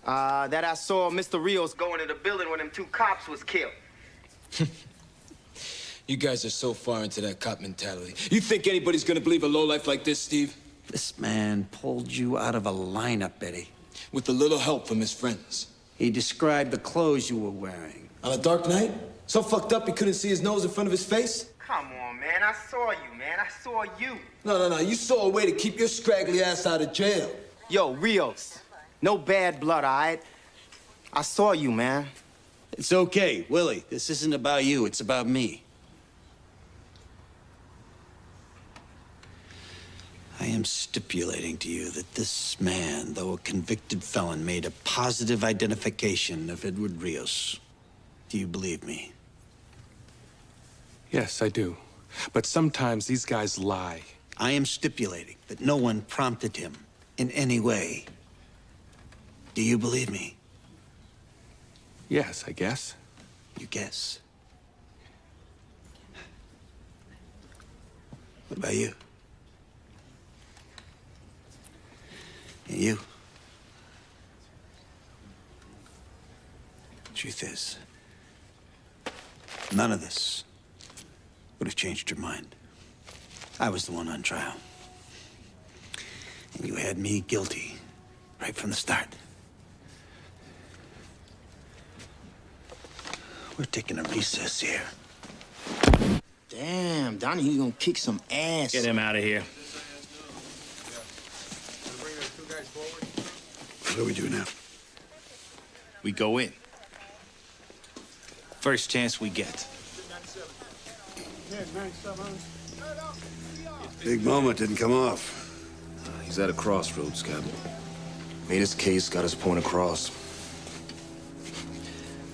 That I saw Mr. Rios go into the building when them two cops was killed. You guys are so far into that cop mentality. You think anybody's gonna believe a lowlife like this, Steve? This man pulled you out of a lineup, Eddie. With a little help from his friends. He described the clothes you were wearing. On a dark night? So fucked up he couldn't see his nose in front of his face? Come on, man. I saw you, man. I saw you. No. You saw a way to keep your scraggly ass out of jail. Yo, Rios. No bad blood, all right? I saw you, man. It's okay, Willie. This isn't about you. It's about me. I am stipulating to you that this man, though a convicted felon, made a positive identification of Edward Rios. Do you believe me? Yes, I do. But sometimes these guys lie. I am stipulating that no one prompted him in any way. Do you believe me? Yes, I guess. You guess. What about you? And you? Truth is, none of this would have changed your mind. I was the one on trial. And you had me guilty right from the start. We're taking a recess here. Damn, Donnie, you gonna kick some ass. Get him out of here. What do we do now? We go in. First chance we get. Big moment didn't come off. He's at a crossroads, Captain. Made his case, got his point across.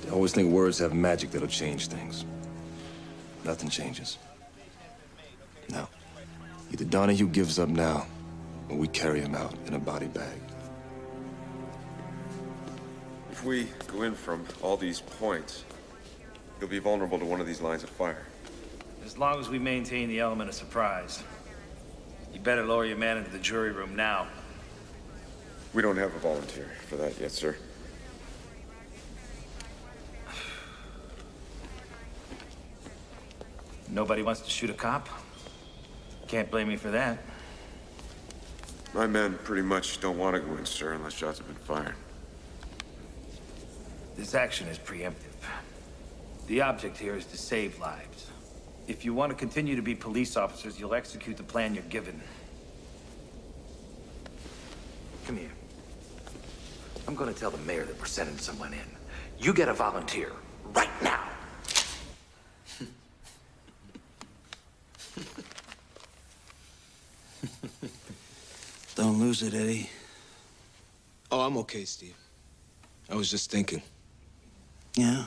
They always think words have magic that'll change things. Nothing changes. Now, either Donahue gives up now, or we carry him out in a body bag. If we go in from all these points, you'll be vulnerable to one of these lines of fire. As long as we maintain the element of surprise. You better lower your man into the jury room now. We don't have a volunteer for that yet, sir. Nobody wants to shoot a cop? Can't blame me for that. My men pretty much don't want to go in, sir, unless shots have been fired. This action is preemptive. The object here is to save lives. If you want to continue to be police officers, you'll execute the plan you're given. Come here. I'm gonna tell the mayor that we're sending someone in. You get a volunteer right now. Don't lose it, Eddie. Oh, I'm okay, Steve. I was just thinking. Yeah?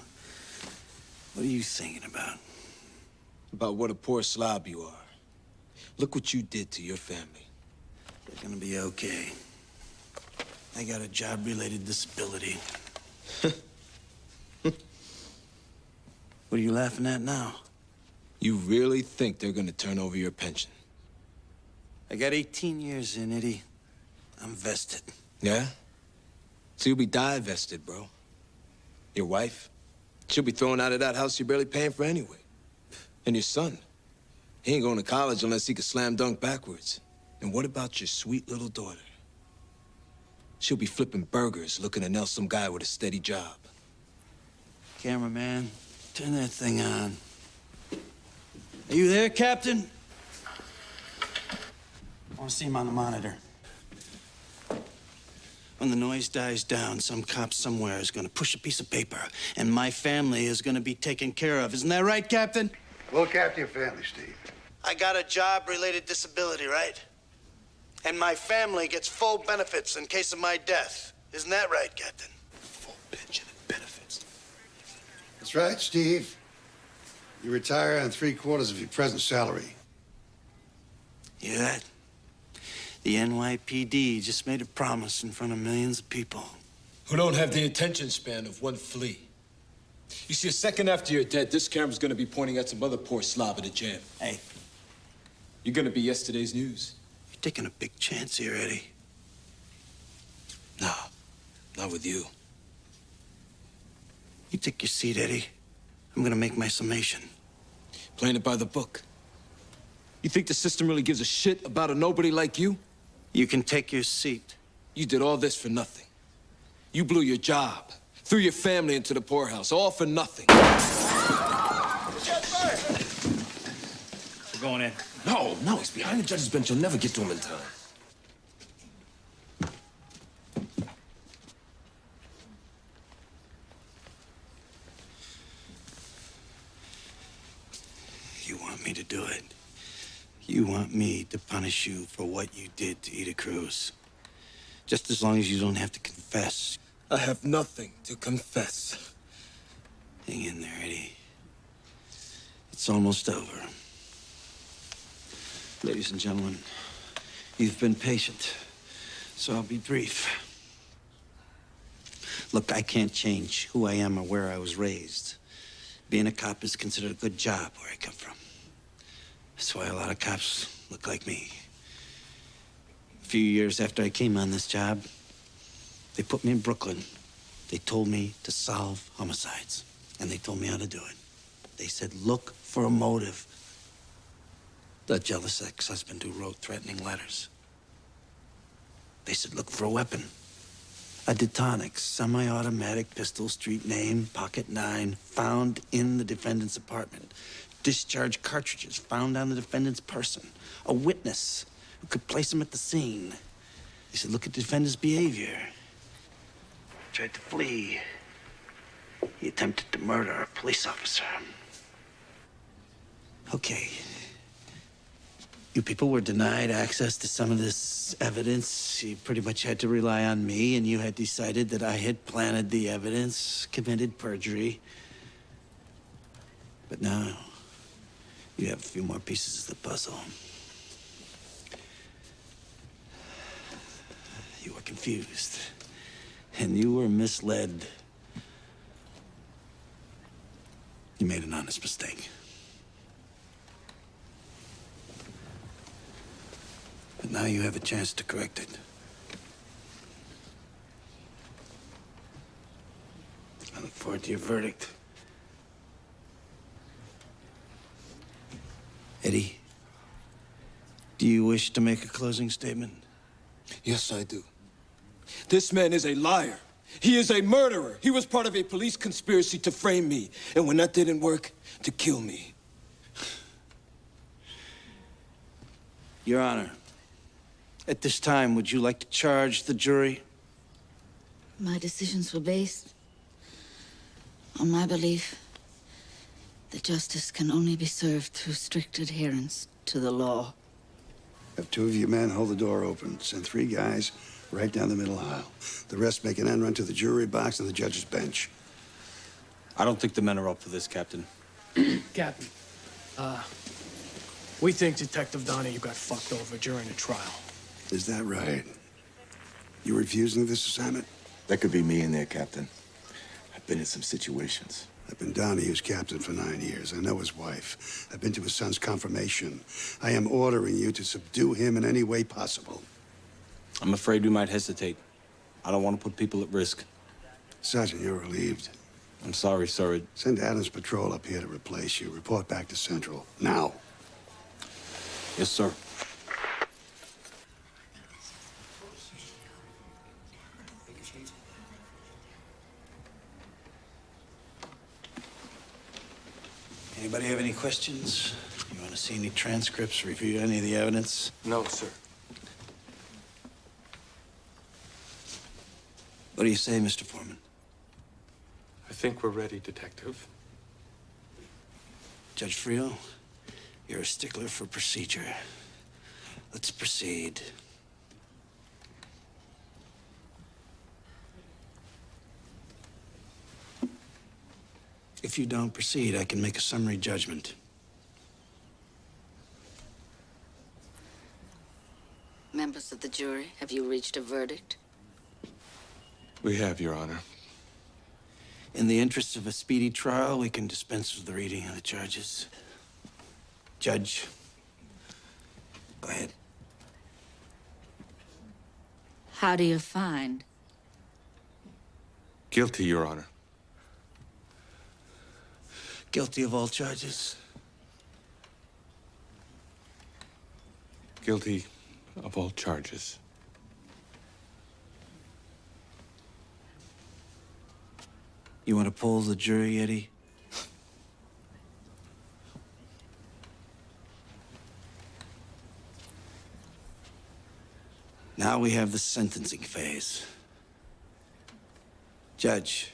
What are you thinking about? About what a poor slob you are. Look what you did to your family. They're gonna be okay. I got a job-related disability. What are you laughing at now? You really think they're gonna turn over your pension? I got 18 years in, Eddie. I'm vested. Yeah? So you'll be divested, bro. Your wife? She'll be thrown out of that house you're barely paying for anyway. And your son? He ain't going to college unless he can slam dunk backwards. And what about your sweet little daughter? She'll be flipping burgers looking to nail some guy with a steady job. Cameraman, turn that thing on. Are you there, Captain? want to see him on the monitor. When the noise dies down, some cop somewhere is going to push a piece of paper, and my family is going to be taken care of. Isn't that right, Captain? Look after your family, Steve. I got a job-related disability, right? And my family gets full benefits in case of my death. Isn't that right, Captain? Full pension and benefits. That's right, Steve. You retire on 3/4 of your present salary. You hear that? The NYPD just made a promise in front of millions of people. Who don't have the attention span of one flea. You see, a second after you're dead, this camera's gonna be pointing at some other poor slob at a jam. Hey. You're gonna be yesterday's news. You're taking a big chance here, Eddie. No, not with you. You take your seat, Eddie. I'm gonna make my summation. Playing it by the book. You think the system really gives a shit about a nobody like you? You can take your seat. You did all this for nothing. You blew your job, threw your family into the poorhouse, all for nothing. We're going in. No, he's behind the judge's bench. You'll never get to him in time. You want me to do it? You want me to punish you for what you did to Ida Cruz? Just as long as you don't have to confess. I have nothing to confess. Hang in there, Eddie. It's almost over. Ladies and gentlemen, you've been patient, so I'll be brief. Look, I can't change who I am or where I was raised. Being a cop is considered a good job where I come from. That's why a lot of cops look like me. A few years after I came on this job, they put me in Brooklyn. They told me to solve homicides, and they told me how to do it. They said, look for a motive. The jealous ex-husband who wrote threatening letters. They said, look for a weapon. A Detonics, semi-automatic pistol, street name, pocket 9, found in the defendant's apartment. Discharge cartridges found on the defendant's person. A witness who could place him at the scene. They said, look at the defendant's behavior. Tried to flee. He attempted to murder a police officer. Okay. You people were denied access to some of this evidence. You pretty much had to rely on me, and you had decided that I had planted the evidence, committed perjury. But now, you have a few more pieces of the puzzle. You were confused, and you were misled. You made an honest mistake. But now you have a chance to correct it. I look forward to your verdict. Eddie, do you wish to make a closing statement? Yes, I do. This man is a liar. He is a murderer. He was part of a police conspiracy to frame me. And when that didn't work, to kill me. Your Honor, at this time, would you like to charge the jury? My decisions were based on my belief that justice can only be served through strict adherence to the law. Have 2 of you men hold the door open. Send 3 guys right down the middle aisle. The rest make an end run to the jury box and the judge's bench. I don't think the men are up for this, Captain. Captain, we think Detective Donahue got fucked over during the trial. Is that right? You refusing this assignment? That could be me in there, Captain. I've been in some situations. I've been Donahue's captain for 9 years. I know his wife. I've been to his son's confirmation. I am ordering you to subdue him in any way possible. I'm afraid we might hesitate. I don't want to put people at risk. Sergeant, you're relieved. I'm sorry, sir. Send Adams Patrol up here to replace you. Report back to Central. Now. Yes, sir. Anybody have any questions? You want to see any transcripts, review any of the evidence? No, sir. What do you say, Mr. Foreman? I think we're ready, Detective. Judge Friel, you're a stickler for procedure. Let's proceed. If you don't proceed, I can make a summary judgment. Members of the jury, have you reached a verdict? We have, Your Honor. In the interest of a speedy trial, we can dispense with the reading of the charges. Judge, go ahead. How do you find? Guilty, Your Honor. Guilty of all charges. Guilty of all charges. You want to poll the jury, Eddie? Now we have the sentencing phase. Judge,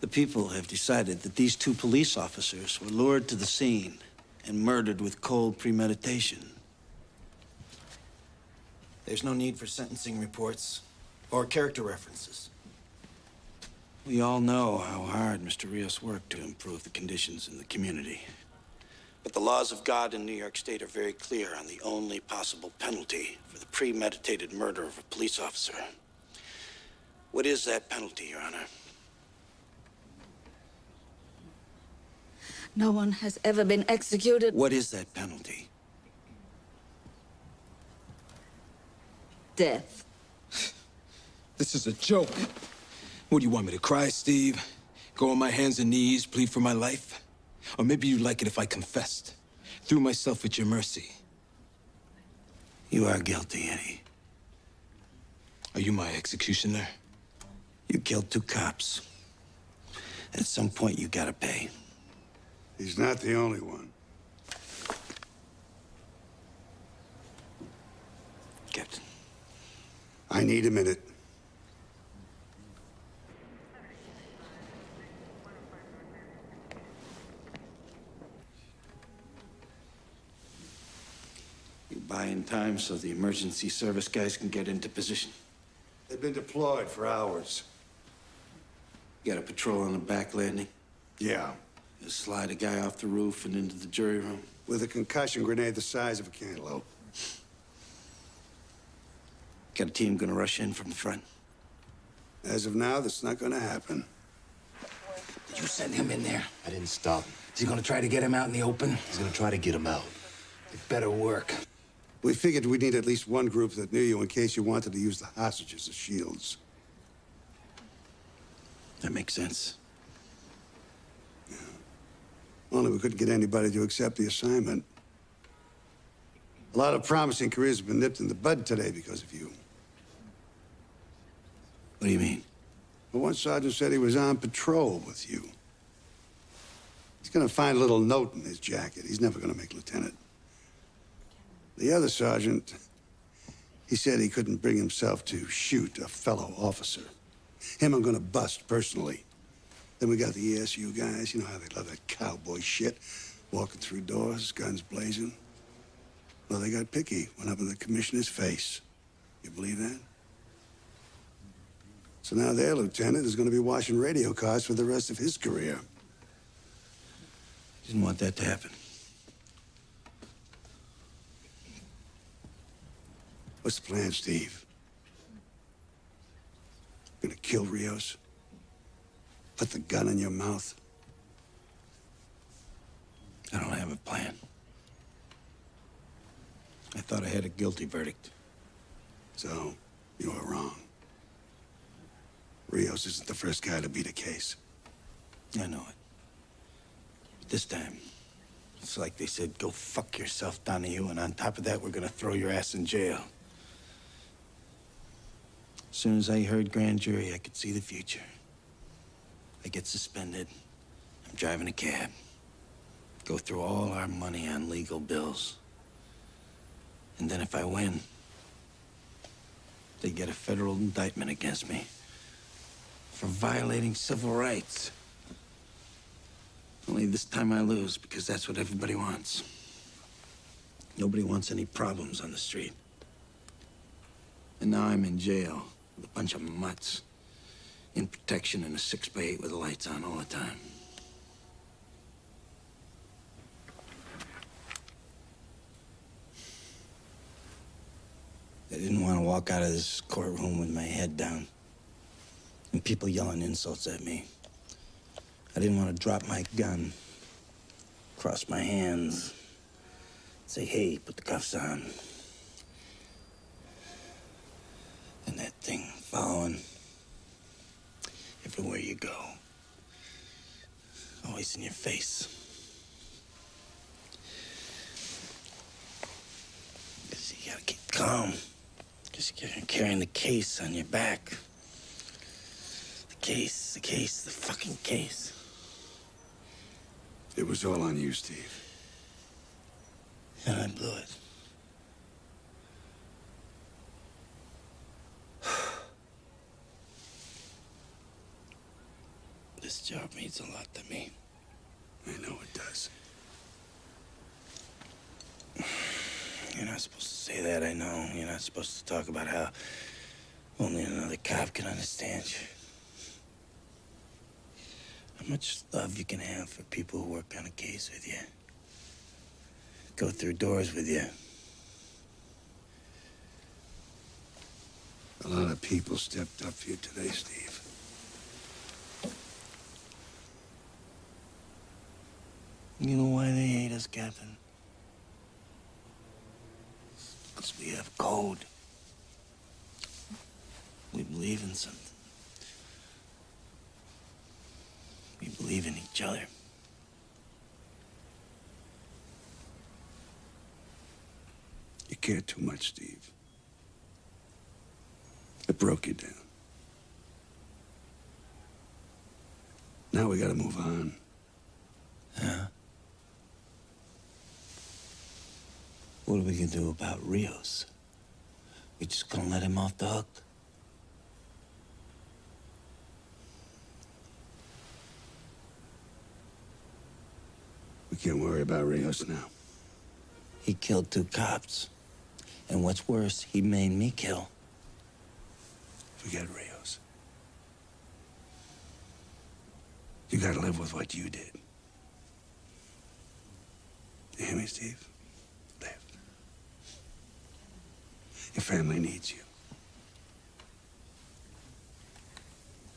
the people have decided that these two police officers were lured to the scene and murdered with cold premeditation. There's no need for sentencing reports or character references. We all know how hard Mr. Rios worked to improve the conditions in the community. But the laws of God in New York State are very clear on the only possible penalty for the premeditated murder of a police officer. What is that penalty, Your Honor? No one has ever been executed. What is that penalty? Death. This is a joke. What, do you want me to cry, Steve? Go on my hands and knees, plead for my life? Or maybe you'd like it if I confessed, threw myself at your mercy. You are guilty, Eddie. Are you my executioner? You killed two cops. At some point, you gotta pay. He's not the only one. Captain. I need a minute. You buy in time so the emergency service guys can get into position. They've been deployed for hours. You got a patrol on the back landing? Yeah. Just slide a guy off the roof and into the jury room? With a concussion grenade the size of a cantaloupe. Got a team gonna rush in from the front? As of now, that's not gonna happen. Did you send him in there? I didn't stop him. Is he gonna try to get him out in the open? He's gonna try to get him out. It better work. We figured we'd need at least one group that knew you in case you wanted to use the hostages as shields. That makes sense. Yeah. Only we couldn't get anybody to accept the assignment. A lot of promising careers have been nipped in the bud today because of you. What do you mean? Well, one sergeant said he was on patrol with you. He's gonna find a little note in his jacket. He's never gonna make lieutenant. The other sergeant, he said he couldn't bring himself to shoot a fellow officer. Him I'm gonna bust personally. Then we got the ESU guys. You know how they love that cowboy shit. Walking through doors, guns blazing. Well, they got picky. Went up in the commissioner's face. You believe that? So now their lieutenant is gonna be washing radio cars for the rest of his career. Didn't want that to happen. What's the plan, Steve? Gonna kill Rios? Put the gun in your mouth? I don't have a plan. I thought I had a guilty verdict. So, you were wrong. Rios isn't the first guy to beat a case. I know it. But this time, it's like they said, go fuck yourself, Donahue, and on top of that, we're gonna throw your ass in jail. As soon as I heard grand jury, I could see the future. I get suspended. I'm driving a cab. Go through all our money on legal bills. And then if I win, they get a federal indictment against me for violating civil rights. Only this time I lose, because that's what everybody wants. Nobody wants any problems on the street. And now I'm in jail with a bunch of mutts. In protection in a 6x8 with the lights on all the time. I didn't want to walk out of this courtroom with my head down and people yelling insults at me. I didn't want to drop my gun, cross my hands, say, hey, put the cuffs on. And that thing following everywhere you go. Always in your face. Because you gotta keep calm. Because you're carrying the case on your back. The case, the fucking case. It was all on you, Steve. And I blew it. This job means a lot to me. I know it does. You're not supposed to say that, I know. You're not supposed to talk about how only another cop can understand you. How much love you can have for people who work on a case with you. Go through doors with you. A lot of people stepped up for you today, Steve. You know why they hate us, Captain? Because we have code. We believe in something. We believe in each other. You care too much, Steve. It broke you down. Now we gotta move on. Yeah? What are we gonna do about Rios? We just gonna let him off the hook? We can't worry about Rios now. He killed 2 cops. And what's worse, he made me kill. Forget Rios. You gotta live with what you did. You hear me, Steve? Live. Your family needs you.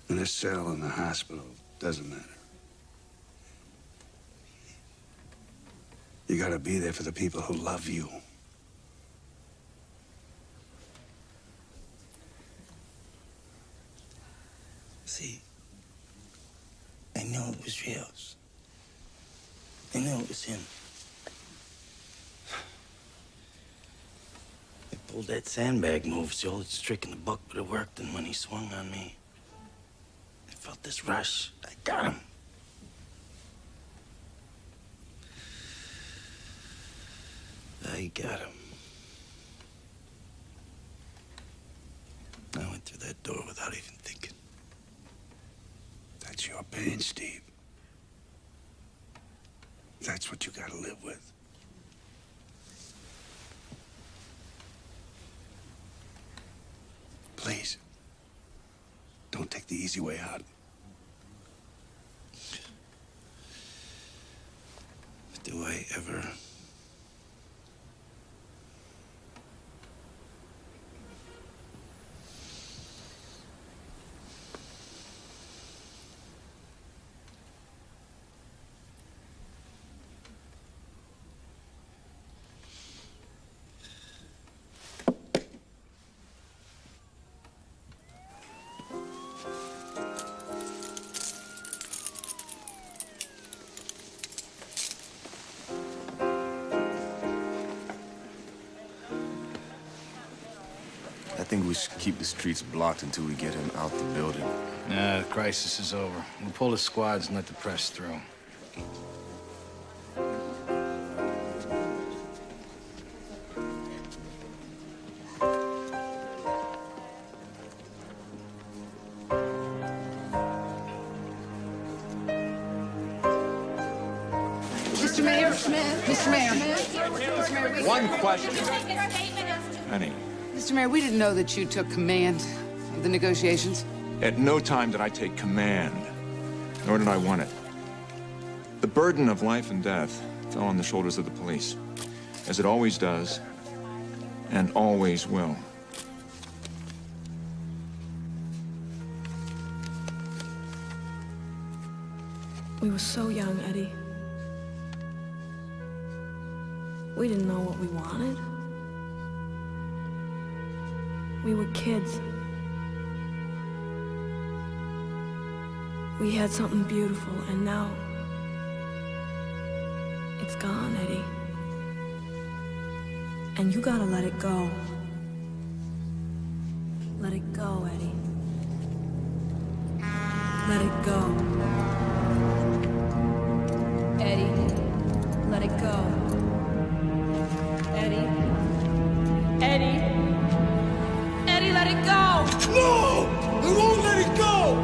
In a cell in the hospital, doesn't matter. You gotta be there for the people who love you. See, I know it was Rios. I know it was him. I pulled that sandbag move. It's the oldest trick in the book, but it worked. And when he swung on me, I felt this rush. I got him. I got him. I went through that door without even thinking. That's your pain, Steve. That's what you gotta live with. Please, don't take the easy way out. Do I ever? I think we should keep the streets blocked until we get him out the building. Nah, the crisis is over. We'll pull the squads and let the press through. Mr. Mayor, Mr. Mayor. One question. Honey, Mr. Mayor, we didn't know that you took command of the negotiations. at no time did I take command, nor did I want it. The burden of life and death fell on the shoulders of the police, as it always does, and always will. We were so young, Eddie. We didn't know what we wanted. We were kids. We had something beautiful, and now it's gone, Eddie. And you gotta let it go. Let it go, Eddie. Let it go. Eddie, let it go. Eddie. Eddie. Eddie, let it go! No! I won't let it go!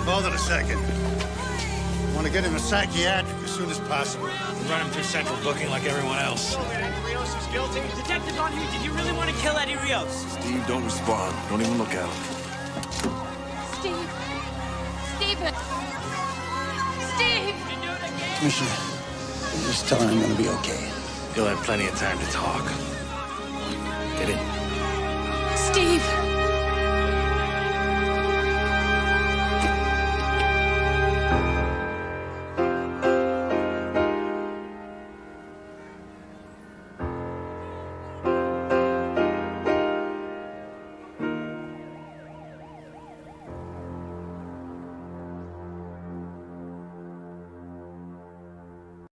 Hold on a second. I want to get him a psychiatric as soon as possible. We'll run him through central booking like everyone else. Eddie Rios is guilty. Detective on you, did you really want to kill Eddie Rios? Steve, don't respond. Don't even look at him. Steve. Steven. Steve! Commissioner, just tell her I'm gonna be okay. You'll have plenty of time to talk. Get in.